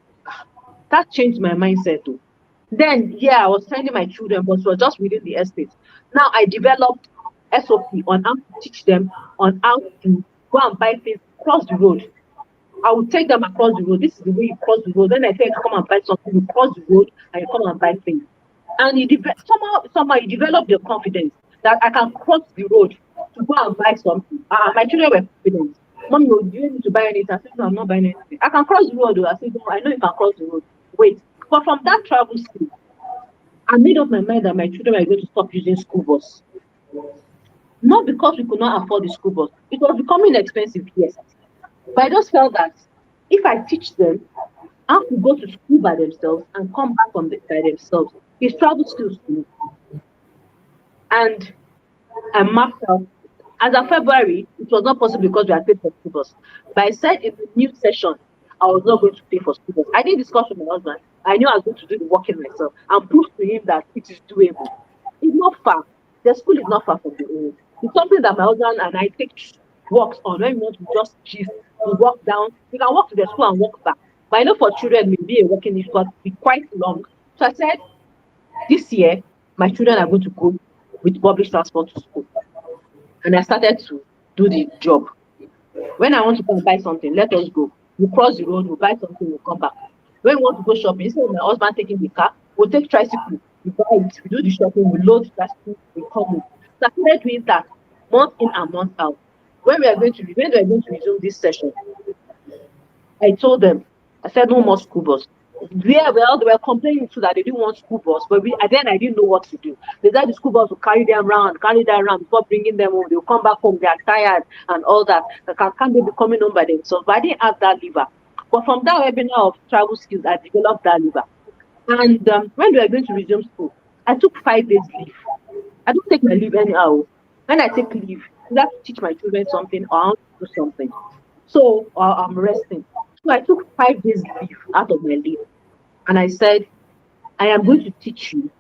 C: That changed my mindset too. Then, yeah, I was sending my children, but we were just within the estate. Now I developed SOP on how to teach them on how to go and buy things across the road. I would take them across the road. This is the way you cross the road. Then I say, come and buy something. You cross the road and you come and buy things. And somehow he developed the confidence that I can cross the road to go and buy something. My children were confident. Mommy, do you need to buy anything? I said, no, I'm not buying anything. I can cross the road. I said, no, I know you can cross the road. Wait. But from that travel skill, I made up my mind that my children were going to stop using school bus. Not because we could not afford the school bus. It was becoming expensive, yes. But I just felt that if I teach them how to go to school by themselves and come back by themselves, it's travel skills to me. And I mapped out. As of February, it was not possible because we had paid for school bus. But I said in the new session, I was not going to pay for school bus. I didn't discuss with my husband. I knew I was going to do the working myself and prove to him that it is doable. It's not far. The school is not far from the home. It's something that my husband and I take walks on. When we want to just gist, we walk down. We can walk to the school and walk back. But I know for children, maybe a walking is going to be quite long. So I said, this year, my children are going to go with public transport to school. And I started to do the job. When I want to go and buy something, let us go. We cross the road, we buy something, we come back. When we want to go shopping, instead of my husband taking the car, we'll take tricycle, we buy it, we do the shopping, we load the tricycle, we come home. So I started doing that month in and month out. When we are going to resume this session, I told them, I said no more school bus. They were complaining too that they didn't want school bus, but then I didn't know what to do. They said the school bus will carry them around before bringing them home. They'll come back home, they are tired and all that. Can't they be coming home by themselves? But I didn't have that lever. But from that webinar of travel skills, I developed that lever. And when we were going to resume school, I took 5 days leave. I don't take my leave anyhow. When I take leave, I have to teach my children something or I want to do something. So I'm resting. So I took 5 days leave out of my leave. And I said, I am going to teach you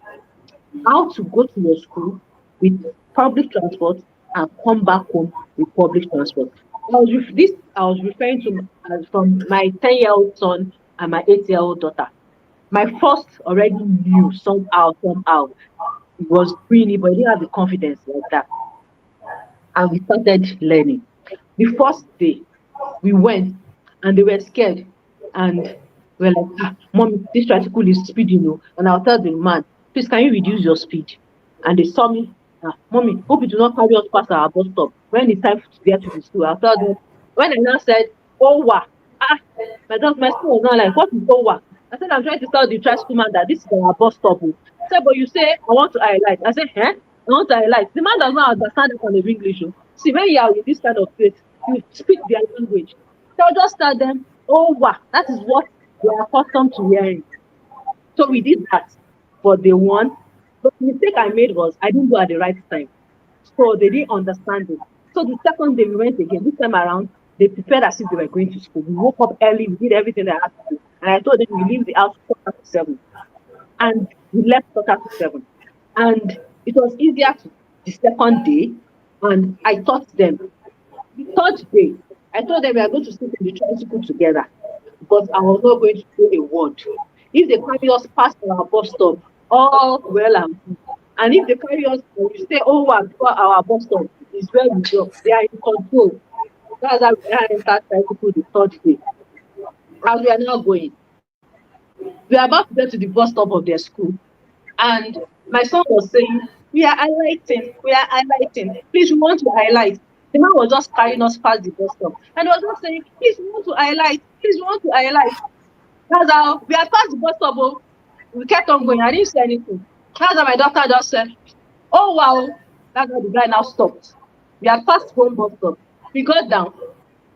C: how to go to your school with public transport and come back home with public transport. I was referring to from my 10-year-old son and my 8-year-old daughter. My first already knew somehow. He was pretty, but he didn't have the confidence like that. And we started learning. The first day, we went and they were scared. And we're like, Mommy, this tricycle is speeding, and I'll tell the man, please, can you reduce your speed? And they saw me, Mommy, hope you do not carry us past our bus stop. When it's time to get to the school, I'll tell them. When I now said, my school was not like, what is Owa? I said, I'm trying to tell the tricycle man that this is our bus stop. He said, but you say, I want to highlight. I said, I want to highlight. The man does not understand the kind of English. See, when you are in this kind of place, you speak their language. So I'll just tell them, that is what they are accustomed to hearing. So we did that for day one. But the mistake I made was I didn't go at the right time. So they didn't understand it. So the second day we went again. This time around, they prepared as if they were going to school. We woke up early, we did everything that I had to do. And I told them we leave the house 7:15. And we left 7:15. And it was easier the second day. And I taught them. The third day, I told them we are going to sit in the tricycle together. But I was not going to say a word. If they carry us past our bus stop, all well and good. And if they carry us, we say, our bus stop is where we go. They are in control. That's how we entered tricycle the third day. As we are now going, we are about to get to the bus stop of their school. And my son was saying, we are highlighting. Please, we want to highlight. The man was just carrying us past the bus stop. And he was just saying, please, we want to highlight. That's how we are past the bus stop. We kept on going. I didn't say anything. That's how my daughter just said, oh, wow. That's how the guy now stopped. We are past one bus stop. We got down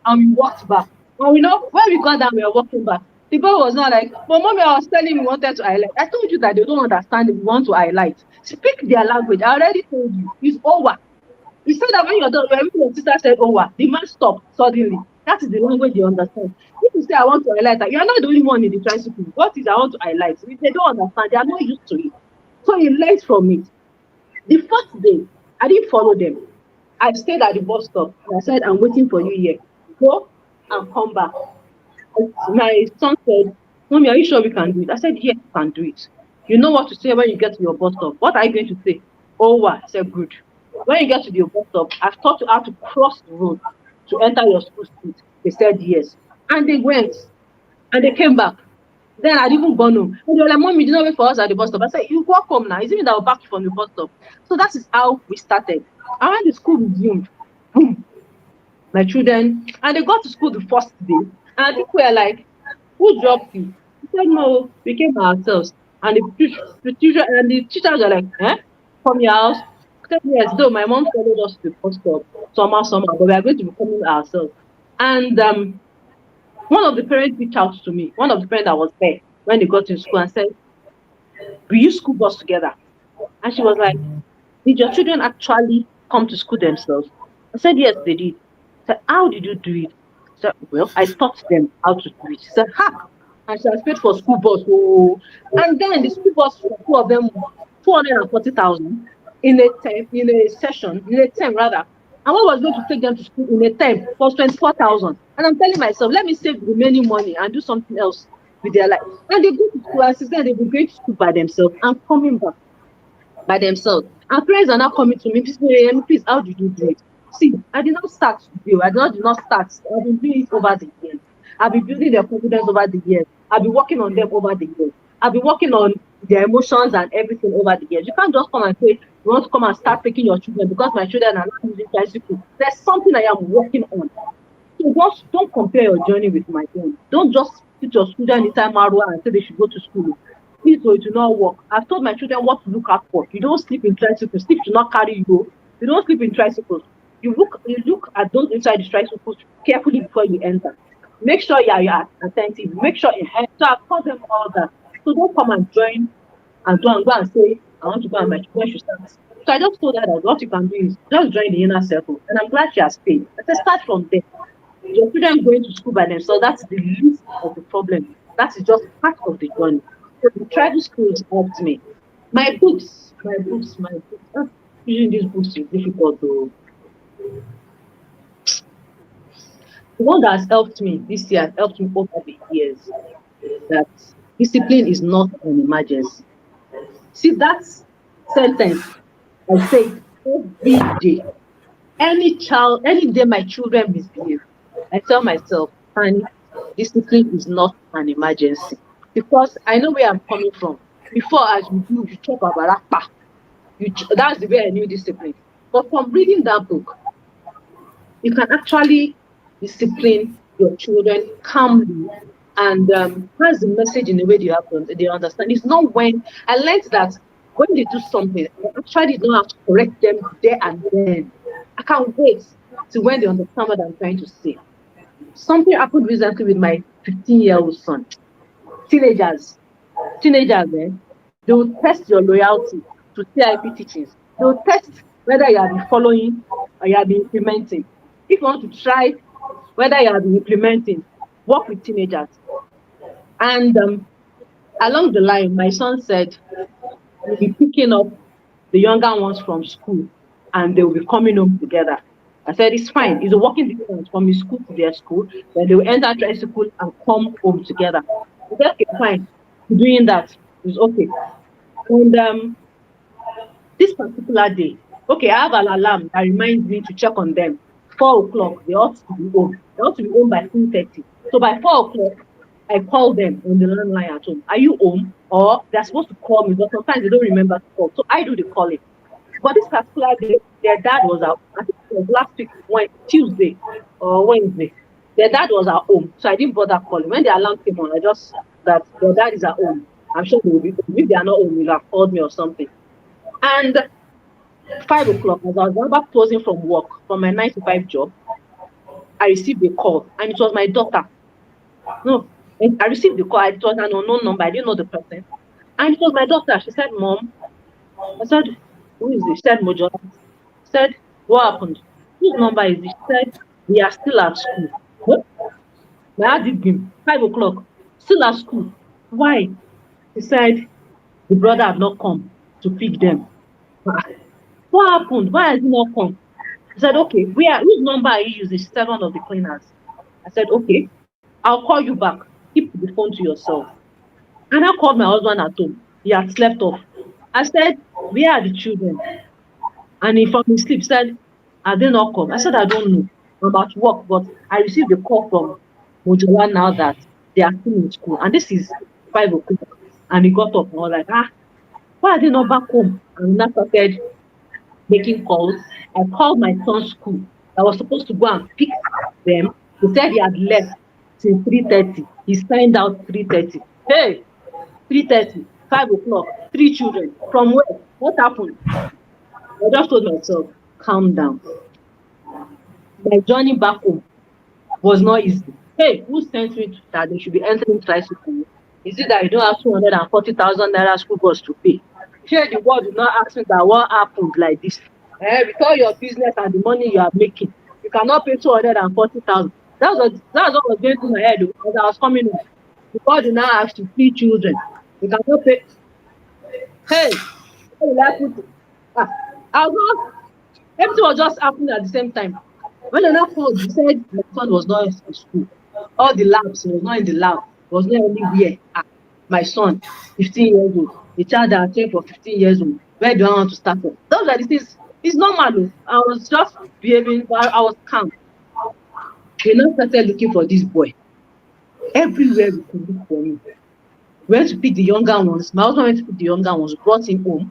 C: and we walked back. And when we got down, we were walking back. The boy was not like, but Mommy, I was telling you we wanted to highlight. I told you that they don't understand if we want to highlight. Speak their language. I already told you. It's over. He said that when your sister said over, the man stopped suddenly. That is the language they understand. If you say I want to highlight that, you are not the only one in the tricycle. What is I want to highlight? They don't understand. They are not used to it. So he learned from it. The first day, I didn't follow them. I stayed at the bus stop. And I said, I'm waiting for you here. Go and come back. My son said, Mommy, are you sure we can do it? I said, yes, we can do it. You know what to say when you get to your bus stop. What are you going to say? I said, good. When you get to your bus stop, I've taught you how to cross the road to enter your school street. They said, yes. And they went, and they came back. Then I'd even gone home. And they were like, Mom, you did not wait for us at the bus stop. I said, you walk home now. It's even that I'll back you from the bus stop. So that is how we started. And when the school resumed, boom, my children, and they got to school the first day. And people were like, who dropped you? He said, no, we came ourselves. And the teachers were like, eh? From your house? I said, yes, though my mom followed us to the bus stop somehow, but we are going to be coming ourselves. And one of the parents reached out to me, one of the parents that was there when they got to school, and said, we use school bus together. And she was like, did your children actually come to school themselves? I said, yes, they did. I said, how did you do it? I said, well, I taught them how to do it. She said, ha! And she has paid for school bus. Oh. And then the school bus for two of them, 240,000 in a session, in a term rather. And what was going to take them to school in a term was 24,000. And I'm telling myself, let me save the remaining money and do something else with their life. And they go to school, and since then they will going to school by themselves and coming back by themselves. And friends are now coming to me, please, how did you do it? See, I did not start today. Did not start. I've been doing it over the years. I've been building their confidence over the years. I've been working on them over the years. I've been working on their emotions and everything over the years. You can't just come and say, you want to come and start taking your children because my children are not using tricycle. There's something I am working on. So don't compare your journey with my own. Don't just put your children inside Marwa and say they should go to school. Please, so it will not work. I've told my children what to look out for. You don't sleep in tricycles. Sleep should not carry you. You don't sleep in tricycles. You look at those inside the tricycles carefully before you enter. Make sure you are attentive. Make sure you have. So I've taught them all that. So don't come and join and go and say, I want to go and my children should start. So I just told her that what you can do is just join the inner circle. And I'm glad she has paid. I said, start from there. Your children going to school by themselves, that's the least of the problem. That is just part of the journey. So the tribal schools helped me. My books. Using these books is difficult though. The one that has helped me this year has helped me over the years. That discipline is not an emergency. See that sentence I say it every day. Any day my children misbehave, I tell myself, honey, discipline is not an emergency. Because I know where I'm coming from. Before, as you do, you chop a barapa. That's the way I knew discipline. But from reading that book, you can actually discipline your children calmly and pass the message in a way they understand. It's not when I learned that when they do something, I actually don't have to correct them there and then. I can't wait till when they understand what I'm trying to say. Something happened recently with my 15-year-old son. Teenagers, they will test your loyalty to CIP teachings. They will test whether you have been following or you have been implementing. If you want to try whether you have been implementing, work with teenagers. And along the line, my son said, we'll be picking up the younger ones from school and they will be coming home together. I said, it's fine. It's a walking distance from his school to their school. Then they will enter tricycle and come home together. I said, okay, fine. Doing that is okay. And this particular day, okay, I have an alarm that reminds me to check on them. 4 o'clock, they ought to be home. They ought to be home by 2:30. So by 4 o'clock, I call them on the landline at home. Are you home? Or they're supposed to call me, but sometimes they don't remember to call. So I do the calling. But this particular day, their dad was out. I think it was last week, Tuesday or Wednesday. Their dad was at home. So I didn't bother calling. When the alarm came on, I just that their dad is at home. I'm sure they will be home. If they are not home, they'll have called me or something. And 5 o'clock, as I was about closing from work, from my 9 to 5 job, I received a call, and it was my daughter. No, I received the call. It was an unknown number. I didn't know the person. And it was my daughter. She said, Mom. I said, who is this? She said, Mojo. I said, what happened? Whose number is this? She said, we are still at school. What? My heart did him. 5 o'clock. Still at school. Why? She said, the brother had not come to pick them. What happened? Why has he not come? I said, okay, whose number are you using? She said, one of the cleaners. I said, okay, I'll call you back. Keep the phone to yourself. And I called my husband at home. He had slept off. I said, where are the children? And he from his sleep said, are they not come? I said, I don't know. I'm at work, but I received a call from Mojola now that they are still in school, and this is 5 o'clock, and we got up and was like, why are they not back home? And we now started making calls. I called my son's school. I was supposed to go and pick them. He said he had left since 3:30. He signed out 3:30. Hey, 3:30, 5 o'clock, 3 children. From where? What happened? I just told myself, calm down. My journey back home was not easy. Hey, who sent me to that they should be entering tricycle? Is it that you don't have 240,000 naira school bus to pay? Here the world did not ask me that what happened like this. With all your business and the money you are making, you cannot pay 240,000. That's what was going through my head as I was coming home. The world did not ask to feed children. You cannot pay. Hey, how will I put it? I was not, everything was just happening at the same time. When I now called, he said my son was not in school. All the labs, he was not in the lab. He was not anywhere. My son, 15 years old. The child that I trained for 15 years old. Where do I want to start from? Those are the things. It's normal. I was just behaving, but I was calm. They now started looking for this boy. Everywhere we could look for him. We went to pick the younger ones. My husband went to pick the younger ones, brought him home.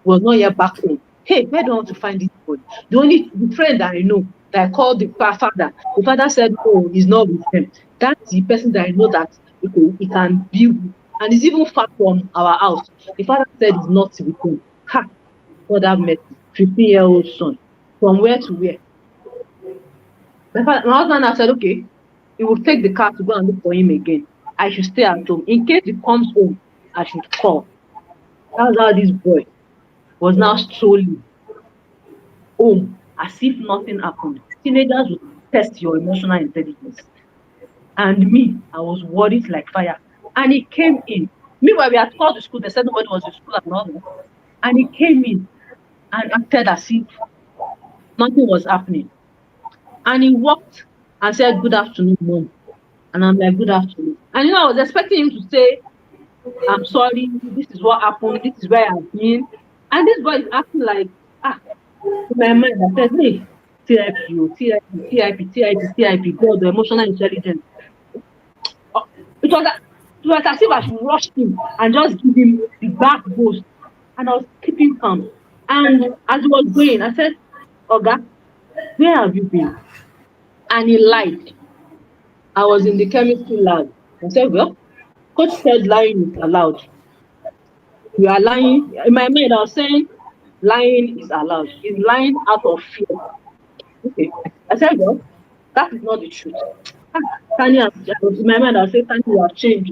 C: Was not yet back home. Hey, where do I want to find this boy? The friend that I know that I called the father. The father said, oh, he's not with them. That's the person that I know that he can be with. And it's even far from our house. The father said he's not with him. God have mercy. 15-year-old son. From where to where? My husband now said, okay, he will take the car to go and look for him again. I should stay at home. In case he comes home, I should call. That's how this boy was now strolling home as if nothing happened. Teenagers will test your emotional intelligence. And me, I was worried like fire. And he came in. Meanwhile, we had called the school. They said nobody was in school and all that. And he came in and acted as if nothing was happening. And he walked and said, good afternoon, mom. And I'm like, good afternoon. And I was expecting him to say, I'm sorry, this is what happened, this is where I've been. And this boy is acting like, in my mind, I said, hey, TIP, God, the emotional intelligence. It was as if I should rush him and just give him the back boost. And I was keeping calm. And as he was going, I said, Oga, where have you been? And he lied. I was in the chemistry lab. I said, well, coach said lying is allowed. You are lying. In my mind, I was saying lying is allowed. He's lying out of fear. Okay. I said, well, that is not the truth. Tanny, in my mind, I said, Tanny, you have changed.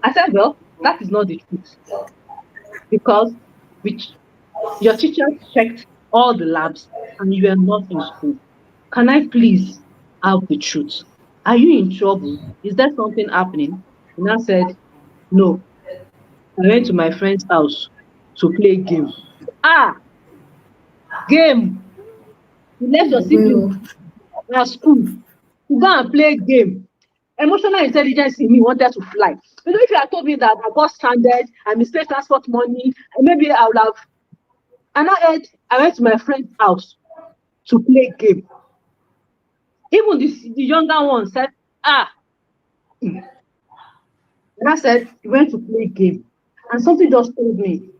C: I said, well, that is not the truth. Because your teacher checked all the labs and you are not in school. Can I please have the truth? Are you in trouble? Is there something happening? And I said, no. I went to my friend's house to play game. Game. You left your sibling at school to go and play game. Emotional intelligence in me wanted to fly. If you had told me that I got stranded, I misplaced transport money, maybe I would have. And I went to my friend's house to play game. Even the younger one said, And I said, you went to play game. And something just told me,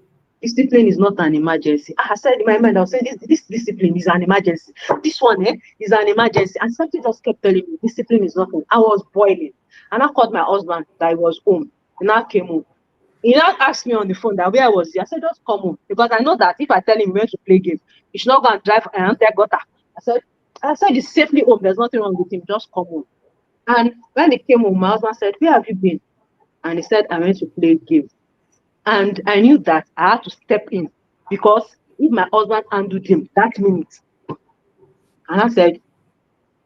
C: discipline is not an emergency. I said in my mind, I was saying, this discipline is an emergency. This one is an emergency. And something just kept telling me, discipline is nothing. I was boiling. And I called my husband that I was home. And I came home. He now asked me on the phone that where I was. I said, just come home. Because I know that if I tell him we went to play game, he should not go and drive and take gutter. I said, he's safely home. There's nothing wrong with him. Just come home. And when he came home, my husband said, where have you been? And he said, I went to play game. And I knew that I had to step in because if my husband handled him that minute, and I said,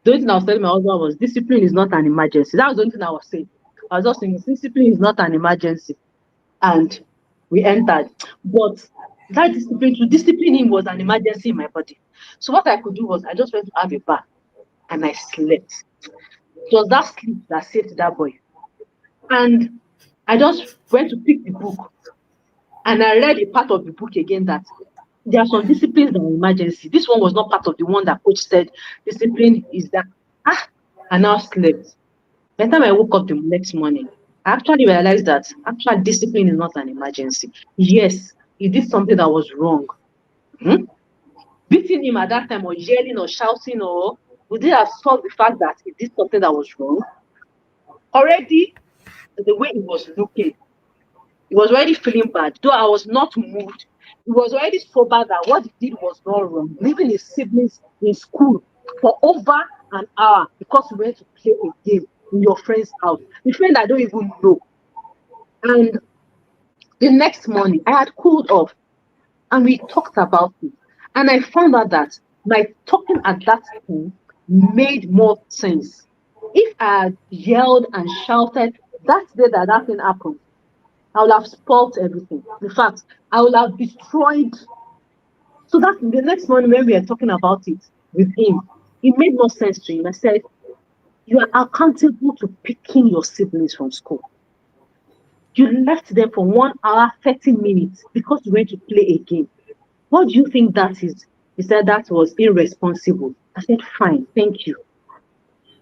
C: the only thing I was telling my husband was discipline is not an emergency. That was the only thing I was saying. I was just saying discipline is not an emergency. And we entered. But that discipline, to discipline him was an emergency in my body. So what I could do was I just went to have a bath and I slept. It was that sleep that saved that boy. And I just went to pick the book and I read a part of the book again that there are some disciplines that are emergency. This one was not part of the one that coach said discipline is that. I now slept. By the time I woke up the next morning, I actually realized that actual discipline is not an emergency. Yes, he did something that was wrong. Beating him at that time or yelling or shouting or would it have solved the fact that he did something that was wrong? Already, the way he was looking, he was already feeling bad. Though I was not moved, he was already sober that what he did was not wrong. Leaving his siblings in school for over an hour because we went to play a game in your friend's house. The friend I don't even know. And the next morning, I had cooled off and we talked about it. And I found out that my talking at that time made more sense. If I had yelled and shouted that day that thing happened, I would have spoiled everything. In fact, I would have destroyed. So that the next morning when we were talking about it with him, it made more sense to him. I said, you are accountable to picking your siblings from school. You left them for 1 hour, 30 minutes because you went to play a game. What do you think that is? He said that was irresponsible. I said, fine, thank you.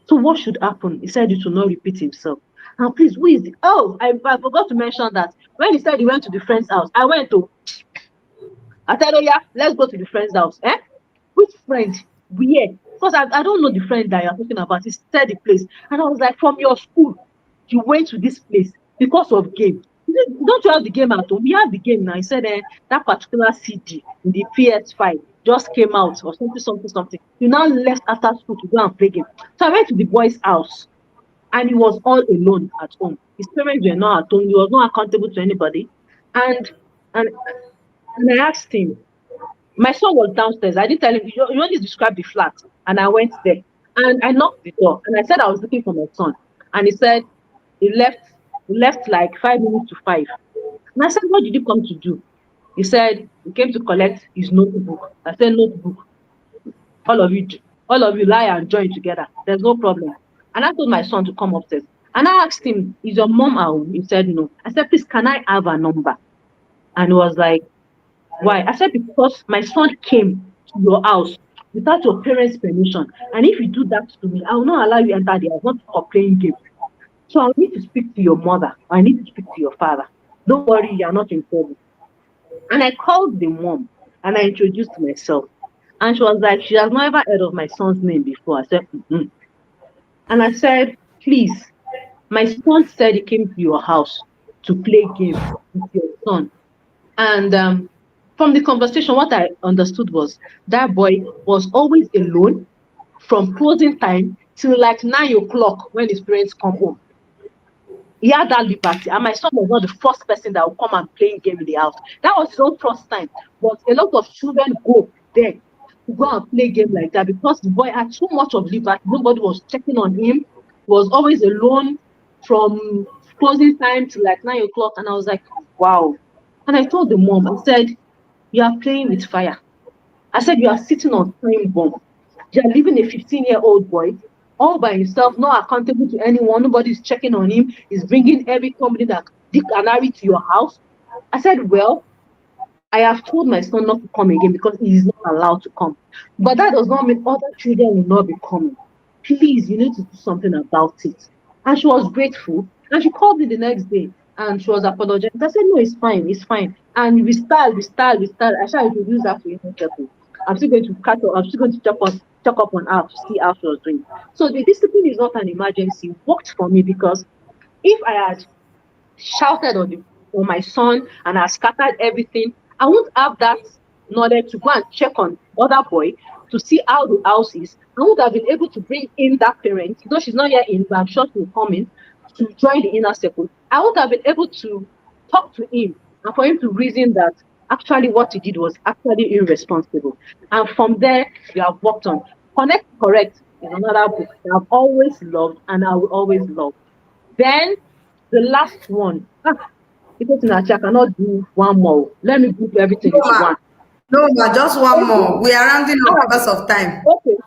C: So what should happen? He said it will not repeat himself. And please, who is it? Oh, I forgot to mention that when he said he went to the friend's house, I went to. I said, oh yeah, let's go to the friend's house. Which friend? Where? Because I don't know the friend that you're talking about. He said the place. And I was like, from your school, you went to this place because of game. Don't you have the game at home? We have the game now. He said that particular CD in the PS5 just came out or something. You now left after school to go and play game. So I went to the boy's house and he was all alone at home. His parents were not at home. He was not accountable to anybody. And and I asked him, my son was downstairs. I didn't tell him, you only described the flat. And I went there and I knocked the door and I said I was looking for my son. And he said he left like 5 minutes to 5. And I said, what did you come to do? He said he came to collect his notebook. I said, notebook. All of you lie and join together. There's no problem. And I told my son to come upstairs. And I asked him, is your mom at home? He said no. I said, please, can I have a number? And he was like, why? I said, because my son came to your house without your parents' permission. And if you do that to me, I will not allow you enter the house, not for playing games. So I need to speak to your mother. I need to speak to your father. Don't worry, you're not in trouble. And I called the mom and I introduced myself. And she was like, she has never heard of my son's name before. I said, And I said, please, my son said he came to your house to play games with your son. And from the conversation, what I understood was that boy was always alone from closing time till like 9 o'clock when his parents come home. He had that liberty, and my son was not the first person that would come and play game in the house. That was his own first time. But a lot of children go there to go and play game like that because the boy had too much of liberty. Nobody was checking on him. He was always alone from closing time to like 9 o'clock. And I was like, wow. And I told the mom, I said, you are playing with fire. I said, you are sitting on time bomb. You are leaving a 15-year-old boy all by himself, not accountable to anyone. Nobody's checking on him. He's bringing every company that Dick and Harry to your house. I said, well, I have told my son not to come again because he is not allowed to come. But that does not mean other children will not be coming. Please, you need to do something about it. And she was grateful. And she called me the next day and she was apologizing. I said, no, it's fine. And we start. I shall introduce her to young people. I'm still going to catch up. I'm still going to check up on her to see how she was doing. So the discipline is not an emergency. It worked for me because if I had shouted on my son and I scattered everything, I won't have that knowledge to go and check on other boy to see how the house is. I would have been able to bring in that parent, though she's not yet in, but I'm sure she'll come in to join the inner circle. I would have been able to talk to him and for him to reason that actually what he did was actually irresponsible. And from there, we have worked on. Connect Correct is another book that I've always loved and I will always love. Then the last one, because in I cannot do one more. Let me group everything into one.
B: No, ma, just one more. We are rounding up because of time.
C: Okay.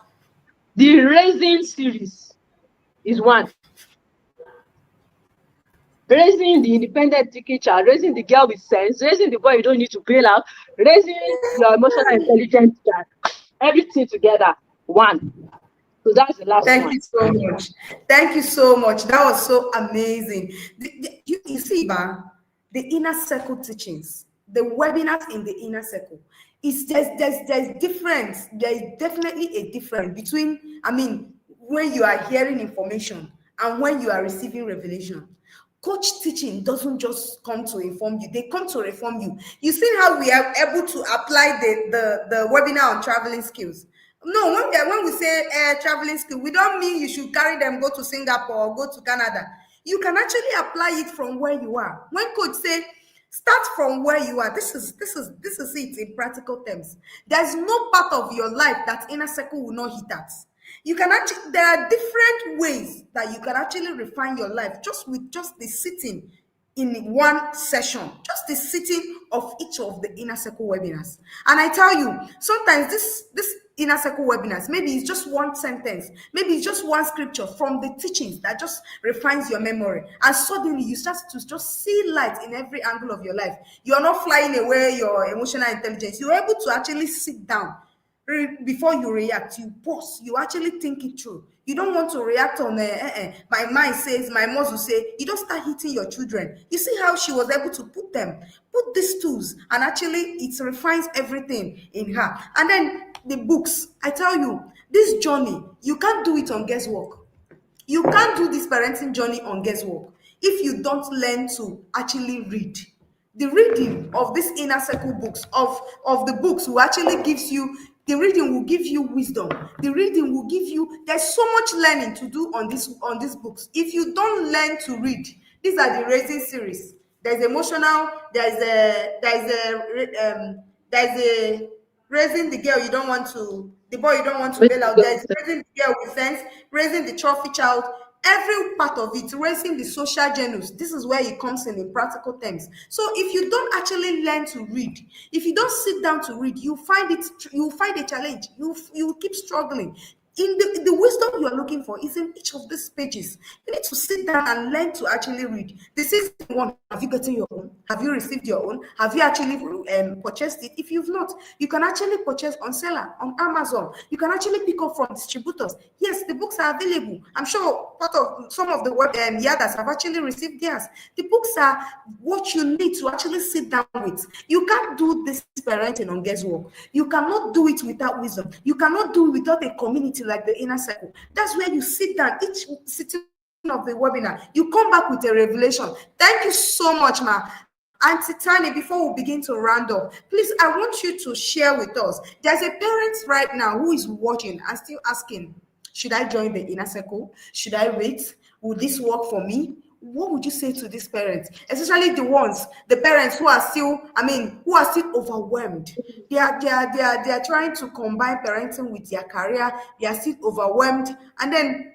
C: The Raising series is one. Raising the independent thinking child, raising the girl with sense, raising the boy you don't need to bail out, raising your emotional intelligence child. Everything together, one. So that's the last
B: Thank
C: one.
B: you so much. Thank you so much. That was so amazing. You see, Ma, the inner circle teachings, the webinars in the inner circle, is there's difference. There is definitely a difference between, I mean, when you are hearing information and when you are receiving revelation. Coach teaching doesn't just come to inform you, they come to reform you. You see how we are able to apply the webinar on traveling skills. No, when we say traveling skill, we don't mean you should carry them, go to Singapore or go to Canada. You can actually apply it from where you are. When coach say start from where you are, this is it in practical terms. There's no part of your life that inner circle will not hit at. You can actually, there are different ways that you can actually refine your life just with just the sitting in one session, just the sitting of each of the inner circle webinars. And I tell you, sometimes this inner circle webinars, maybe it's just one sentence, maybe it's just one scripture from the teachings that just refines your memory, and suddenly you start to just see light in every angle of your life. You're not flying away your emotional intelligence. You're able to actually sit down. Before you react, you pause, you actually think it through. You don't want to react on my mind says, my muscle say. You don't start hitting your children. You see how she was able to put these tools, and actually it refines everything in her. And then the books, I tell you, this journey, you can't do it on guesswork. You can't do this parenting journey on guesswork if you don't learn to actually read. The reading of these inner circle books, of the books, will actually gives you, the reading will give you wisdom. The reading will give you, there's so much learning to do on these books. If you don't learn to read, these are the raising series. There's emotional, there's a raising the girl you don't want to, the boy you don't want to bail out. There's raising the girl with sense, raising the trophy child. Every part of it, raising the social genius. This is where it comes in practical terms. So if you don't actually learn to read, if you don't sit down to read, you find a challenge. You keep struggling. In the wisdom you are looking for is in each of these pages. You need to sit down and learn to actually read. This is one. Have you gotten your own? Have you received your own? Have you actually purchased it? If you've not, you can actually purchase on seller, on Amazon. You can actually pick up from distributors. Yes, the books are available. I'm sure part of some of the web yadas have actually received theirs. The books are what you need to actually sit down with. You can't do this parenting on guesswork. You cannot do it without wisdom. You cannot do it without a community like the inner circle. That's where you sit down, each sitting of the webinar, you come back with a revelation. Thank you so much, ma. Auntie Tanny, before we begin to round up, please, I want you to share with us. There's a parent right now who is watching and still asking, should I join the inner circle? Should I wait? Will this work for me? What would you say to these parents, especially the parents who are still, who are still overwhelmed? They are trying to combine parenting with their career. They are still overwhelmed, and then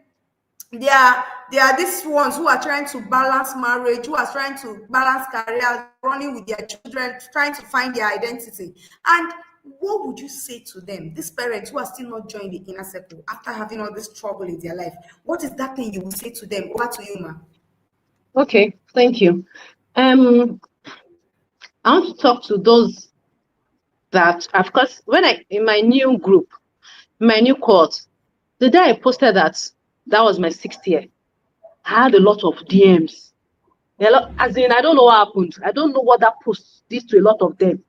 B: there are these ones who are trying to balance marriage, who are trying to balance career, running with their children, trying to find their identity. And what would you say to them, these parents who are still not joining the inner circle after having all this trouble in their life? What is that thing you will say to them? Over to you, ma.
C: Okay, thank you. I want to talk to those that, of course, in my new group, my new course, the day I posted that was my 6th year, I had a lot of DMs. As in, I don't know what happened. I don't know what that post did to a lot of them.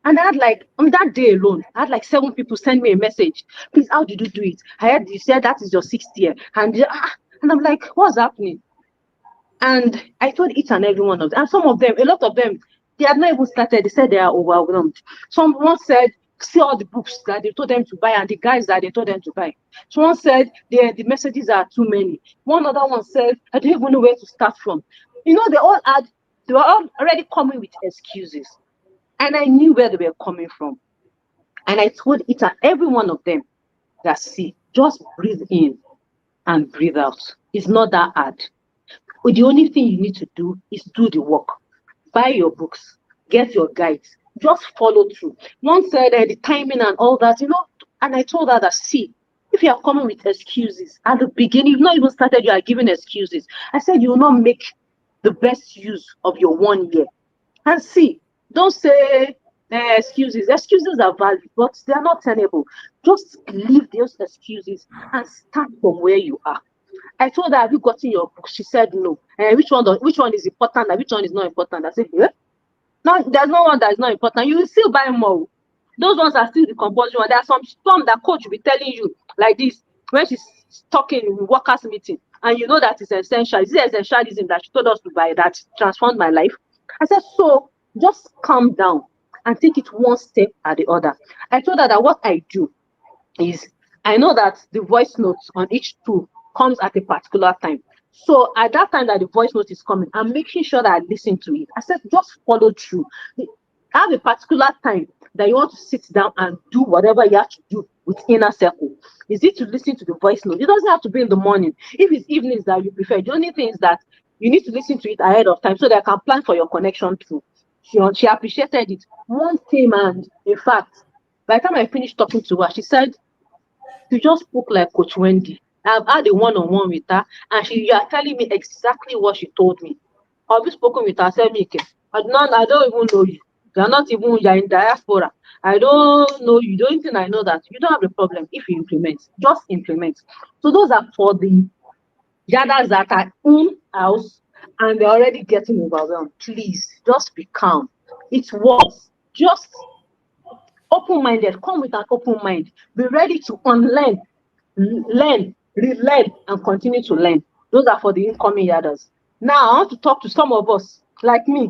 C: And I had on that day alone, I had 7 people send me a message. Please, how did you do it? I heard you said that is your 6th year. And I'm like, what's happening? And I told each and every one of them. And some of them, a lot of them, they had not even started. They said they are overwhelmed. Someone said, see all the books that they told them to buy and the guys that they told them to buy. Someone said the messages are too many. One other one said, I don't even know where to start from. They were all already coming with excuses. And I knew where they were coming from. And I told each and every one of them that, see, just breathe in and breathe out. It's not that hard. The only thing you need to do is do the work. Buy your books, get your guides, just follow through. One said the timing and all that, and I told her that, see, if you are coming with excuses at the beginning, you've not even started, you are giving excuses. I said you will not make the best use of your 1 year. And see, don't say excuses. Excuses are valid, but they are not tenable. Just leave those excuses and start from where you are. I told her, have you gotten your book? She said no. And which one is important and which one is not important? I said, yeah. No, there's no one that is not important. You will still buy more. Those ones are still the compulsory one. There are some that coach will be telling you like this when she's talking in workers meeting, and you know that it's essential. Is it essentialism that she told us to buy that transformed my life? I said, so just calm down and take it one step at the other. I told her that what I do is I know that the voice notes on each tool comes at a particular time. So at that time that the voice note is coming, I'm making sure that I listen to it. I said, just follow through. Have a particular time that you want to sit down and do whatever you have to do with inner circle. Is it to listen to the voice note? It doesn't have to be in the morning. If it's evenings that you prefer, the only thing is that you need to listen to it ahead of time so that I can plan for your connection too. She appreciated it. One came, and in fact, by the time I finished talking to her, she said, you just spoke like Coach Wendy. I've had a one-on-one with her, and you are telling me exactly what she told me. Have you spoken with her? Said, Mike, I don't even know you. You're in diaspora. I don't know you. The only thing I know that you don't have a problem if you implement. Just implement. So those are for the others that are in house and they're already getting overwhelmed. Please, just be calm. It works. Just open-minded. Come with an open mind. Be ready to unlearn, learn, relearn, and continue to learn. Those are for the incoming yarders. Now, I want to talk to some of us, like me,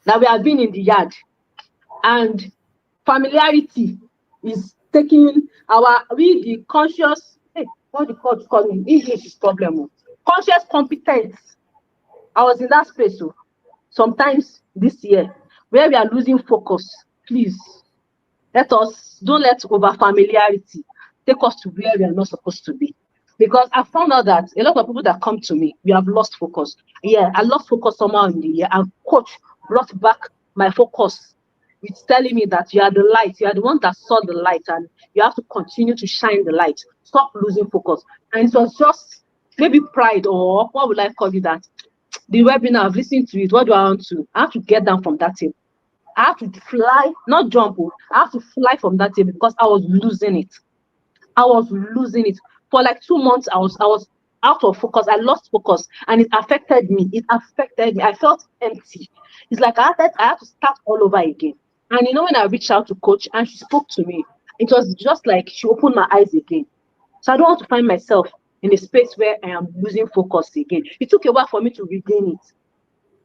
C: that we have been in the yard, and familiarity is taking the conscious, what the coach call me, English is problem. Conscious competence. I was in that space, so sometimes this year, where we are losing focus. Please, don't let over familiarity take us to where we are not supposed to be. Because I found out that a lot of people that come to me, we have lost focus. Yeah, I lost focus somehow in the year, and coach brought back my focus. It's telling me that you are the light, you are the one that saw the light, and you have to continue to shine the light. Stop losing focus. And it was just maybe pride, or what would I call it, that the webinar, I've listened to it. What do I want to? I have to get down from that table. I have to fly, not jump. I have to fly from that table because I was losing it. I was losing it. For like 2 months, I was out of focus. I lost focus, and it affected me. I felt empty. It's like I had to start all over again. And when I reached out to coach and she spoke to me, it was just like she opened my eyes again. So I don't want to find myself in a space where I am losing focus again. It took a while for me to regain it.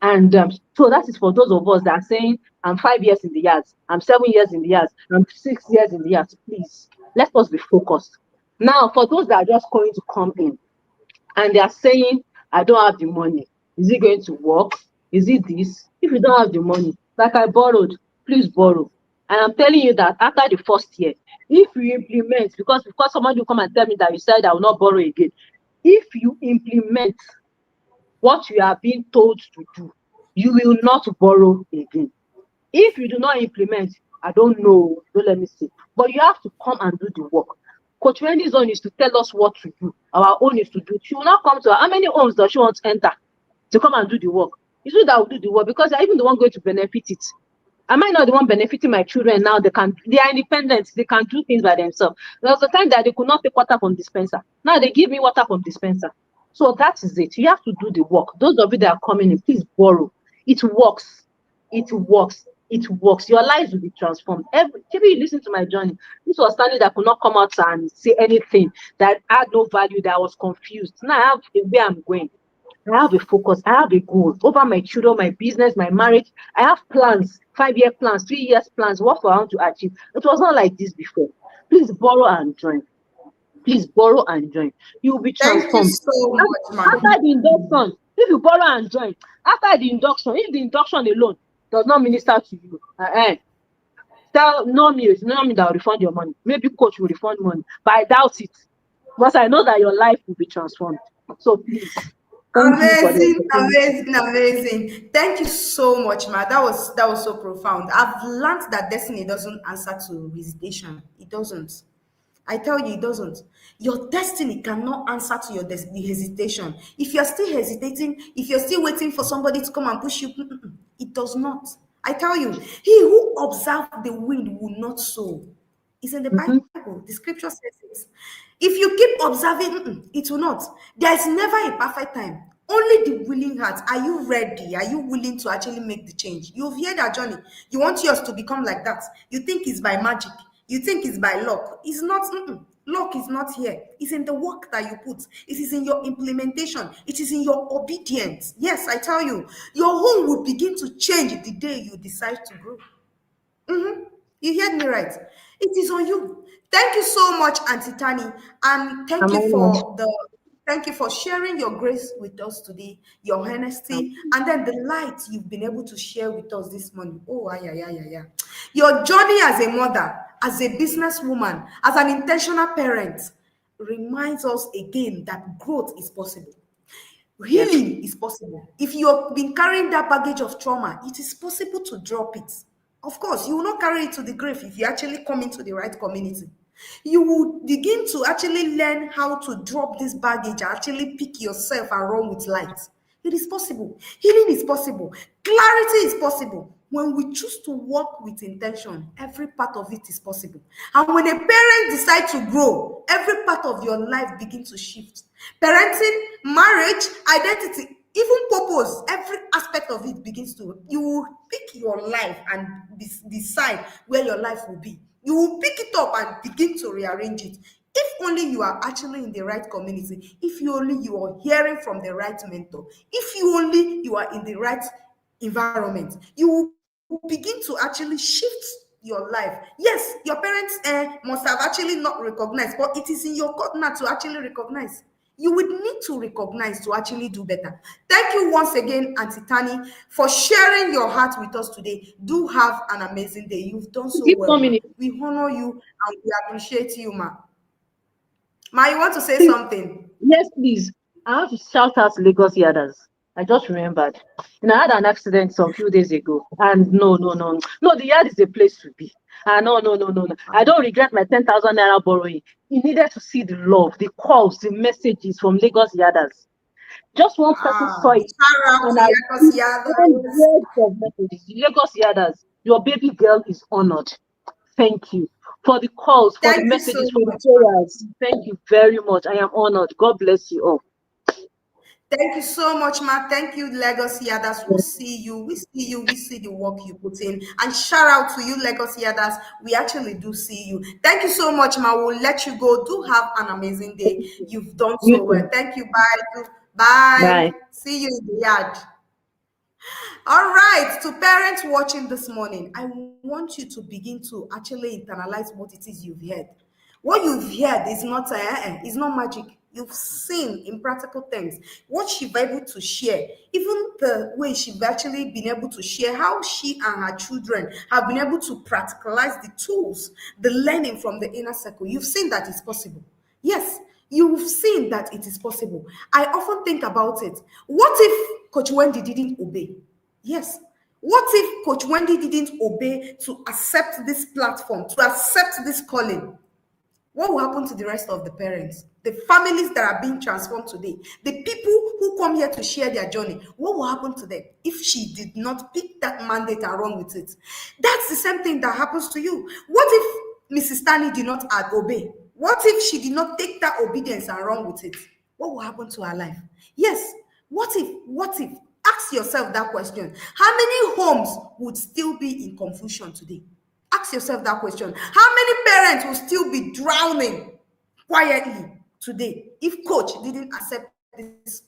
C: And so that is for those of us that are saying, I'm 5 years in the yards, I'm 7 years in the yards, I'm 6 years in the yards. Please, let us be focused. Now, for those that are just going to come in and they are saying, I don't have the money. Is it going to work? Is it this? If you don't have the money, like I borrowed, please borrow. And I'm telling you that after the first year, if you implement, because somebody will come and tell me that you said I will not borrow again. If you implement what you are being told to do, you will not borrow again. If you do not implement, I don't know, don't let me see. But you have to come and do the work. Coach Wendy's own is to tell us what to do. Our own is to do. She will not come to her. How many homes does she want to enter to come and do the work? It's you that will do the work, because they're even the one going to benefit it. Am I not the one benefiting my children now? They are independent. They can do things by themselves. There was a time that they could not take water from dispenser. Now they give me water from dispenser. So that is it. You have to do the work. Those of you that are coming in, please borrow. It works. It works. It works. Your lives will be transformed. You listen to my journey. This was Stanley that could not come out and say anything, that had no value, that I was confused. Now I have where I'm going. I have a focus. I have a goal over my children, my business, my marriage. I have plans, 5-year plans, 3 years plans, what I want to achieve. It was not like this before. Please borrow and join. Please borrow and join. You will be transformed.
B: Thank you so much, man.
C: After the induction, if you borrow and join, after the induction, if the induction alone does not minister to you, tell no me that will refund your money. Maybe coach will refund money, but I doubt it. Because I know that your life will be transformed. So please.
B: Amazing. Thank you so much, ma. That was so profound. I've learned that destiny doesn't answer to visitation. It doesn't. I tell you, it doesn't. Your destiny cannot answer to your the hesitation. If you're still hesitating, if you're still waiting for somebody to come and push you, it does not. I tell you, he who observes the wind will not sow. It's in the Bible. Bible. The scripture says it. If you keep observing, it will not. There is never a perfect time. Only the willing heart. Are you ready? Are you willing to actually make the change? You've heard that journey. You want yours to become like that. You think it's by magic. You think it's by luck. It's not. Luck is not here. It's in the work that you put. It is in your implementation. It is in your obedience. Yes, I tell you, your home will begin to change the day you decide to grow. You heard me right. It is on you. Thank you so much, Auntie Tani, and
C: I'm honored.
B: thank you for sharing your grace with us today, your honesty, and then the light you've been able to share with us this morning. Oh, yeah, yeah, yeah, yeah. Your journey as a mother, as a businesswoman, as an intentional parent reminds us again that growth is possible.
C: Yes.
B: Healing is possible. If you've been carrying that baggage of trauma, it is possible to drop it. Of course, you will not carry it to the grave if you actually come into the right community. You will begin to actually learn how to drop this baggage and actually pick yourself and run with light. It is possible. Healing is possible. Clarity is possible. When we choose to work with intention, every part of it is possible. And when a parent decides to grow, every part of your life begins to shift. Parenting, marriage, identity, even purpose, every aspect of it begins to, you will pick your life and decide where your life will be. You will pick it up and begin to rearrange it. If only you are actually in the right community, if you only you are hearing from the right mentor, if you only you are in the right environment, you will begin to actually shift your life. Yes, your parents must have actually not recognized, but it is in your corner to actually recognize. You would need to recognize to actually do better. Thank you once again, Auntie Tani, for sharing your heart with us today. Do have an amazing day. You've done so
C: Give
B: well,
C: 1 minute.
B: ma. We honor you and we appreciate you, ma. Ma, you want to say something?
C: Yes, please. I have to shout out Lagos Yadas. I just remembered. I had an accident some few days ago. And no, no, no. No, the yard is a place to be. No, no, no, no, no. I don't regret my 10,000 naira borrowing. He needed to see the love, the calls, the messages from Lagos Yadas. Just one person saw it.
B: Shout out
C: And
B: to
C: I
B: Yakos
C: received
B: Yadas.
C: hundreds of messages. Lagos Yadas, your baby girl is honored. Thank you for the calls, for the
B: Thank you so
C: messages, for the
B: much, ma.
C: prayers. Thank you very much. I am honored. God bless you all.
B: Thank you so much, ma. Thank you, Legacy Others. We'll see you. We see you. We see the work you put in. And shout out to you, Legacy Others. We actually do see you. Thank you so much, ma. We'll let you go. Do have an amazing day. You've done
C: You
B: so well.
C: too.
B: Thank you. Bye. Bye.
C: Bye.
B: See you in the yard. All right, to parents watching this morning, I want you to begin to actually internalize what it is you've heard. What you've heard is not magic. You've seen in practical things what she's able to share, even the way she's actually been able to share how she and her children have been able to practicalize the tools, the learning from the inner circle. You've seen that it's possible. Yes, you've seen that it is possible. I often think about it. What if Coach Wendy didn't obey? Yes. What if Coach Wendy didn't obey to accept this platform, to accept this calling? What will happen to the rest of the parents, the families that are being transformed today, the people who come here to share their journey? What will happen to them if she did not pick that mandate and run with it? That's the same thing that happens to you. What if Mrs. Stanley did not obey? What if she did not take that obedience and run with it? What will happen to her life? Yes. What if? Ask yourself that question. How many homes would still be in confusion today? Ask yourself that question. How many parents will still be drowning quietly today if coach didn't accept this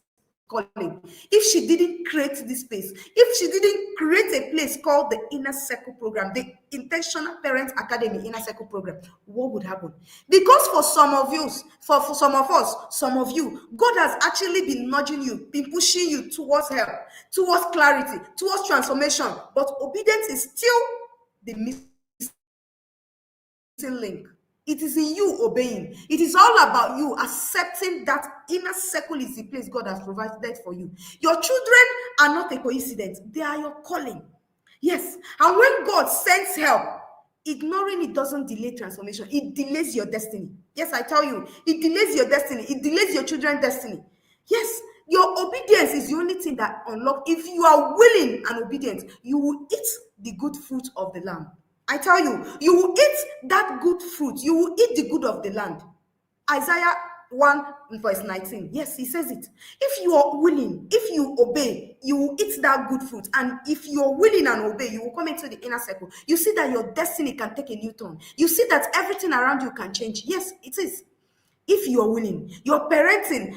B: calling, if she didn't create this space, if she didn't create a place called the Inner Circle Program, the Intentional Parent Academy Inner Circle Program? What would happen? Because for some of you, for some of us, some of you, God has actually been nudging you, been pushing you towards help, towards clarity, towards transformation, but obedience is still the link. It is in you obeying. It is all about you accepting that inner circle is the place God has provided for you. Your children are not a coincidence, they are your calling. Yes, and when God sends help, ignoring it doesn't delay transformation, it delays your destiny. Yes, I tell you, it delays your destiny, it delays your children's destiny. Yes, your obedience is the only thing that unlocks. If you are willing and obedient, you will eat the good fruit of the land. I tell you, you will eat that good fruit. You will eat the good of the land. Isaiah 1 verse 19. Yes, he says it. If you are willing, if you obey, you will eat that good fruit. And if you're willing and obey, you will come into the inner circle. You see that your destiny can take a new turn. You see that everything around you can change. Yes, it is. If you are willing, your parenting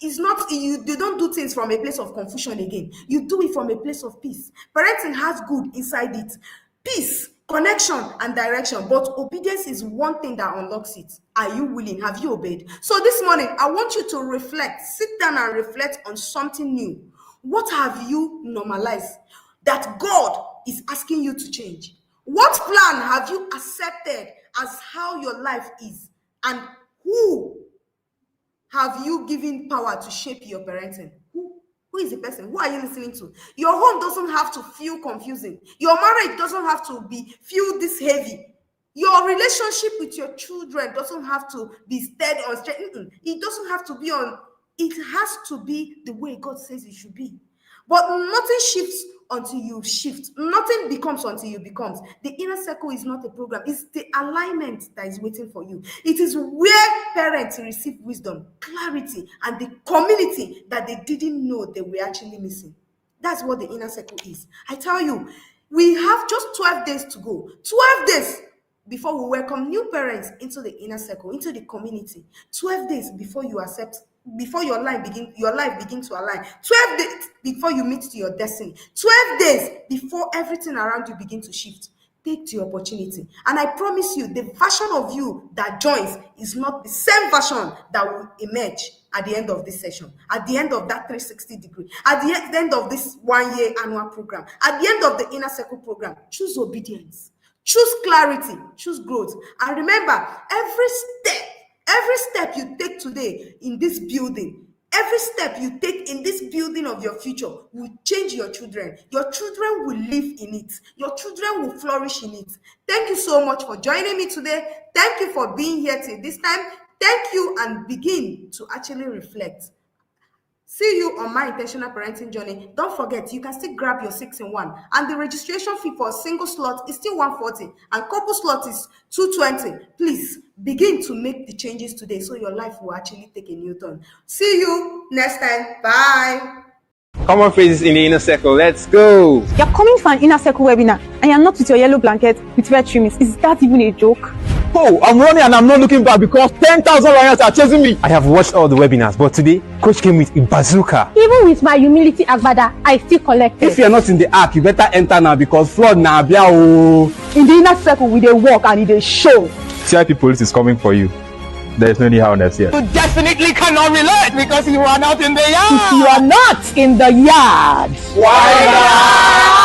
B: is not, you don't do things from a place of confusion again. You do it from a place of peace. Parenting has good inside it. Peace, connection, and direction. But obedience is one thing that unlocks it. Are you willing? Have you obeyed? So this morning, I want you to reflect, sit down and reflect on something new. What have you normalized that God is asking you to change? What plan have you accepted as how your life is? And who have you given power to shape your parenting? Who is the person? Who are you listening to? Your home doesn't have to feel confusing. Your marriage doesn't have to feel this heavy. Your relationship with your children doesn't have to be steady on straight. It doesn't have to be on. It has to be the way God says it should be. But nothing shifts until you shift. Nothing becomes until you becomes. The inner circle is not a program. It's the alignment that is waiting for you. It is where parents receive wisdom, clarity, and the community that they didn't know they were actually missing. That's what the inner circle is. I tell you, we have just 12 days to go. 12 days before we welcome new parents into the inner circle, into the community. 12 days before you accept, before your life begins to align. 12 days before you meet to your destiny. 12 days before everything around you begins to shift. Take the opportunity. And I promise you, the version of you that joins is not the same version that will emerge at the end of this session, at the end of that 360 degree, at the end of this 1 year annual program, at the end of the inner circle program. Choose obedience. Choose clarity, choose growth. And remember, every step you take today in this building, every step you take in this building of your future will change your children. Your children will live in it. Your children will flourish in it. Thank you so much for joining me today. Thank you for being here till this time. Thank you, and begin to actually reflect. See you on my intentional parenting journey. Don't forget, you can still grab your 6-in-1, and the registration fee for a single slot is still 140, and couple slot is 220. Please begin to make the changes today so your life will actually take a new turn. See you next time. Bye.
E: Common phrases in the inner circle. Let's go.
F: You're coming for an inner circle webinar and you're not with your yellow blanket with red trimmings. Is that even a joke?
E: Oh, I'm running and I'm not looking back because 10,000 lions are chasing me. I have watched all the webinars, but today, Coach came with a bazooka.
F: Even with my humility agbada, I still collected.
E: If you're not in the ark, you better enter now because flood na bia o.
F: In the inner circle, we dey walk and they show.
G: CIP police is coming for you. There is no need harness here.
E: You definitely cannot relate because you are not in the yard.
F: If you are not in the yard,
E: why not?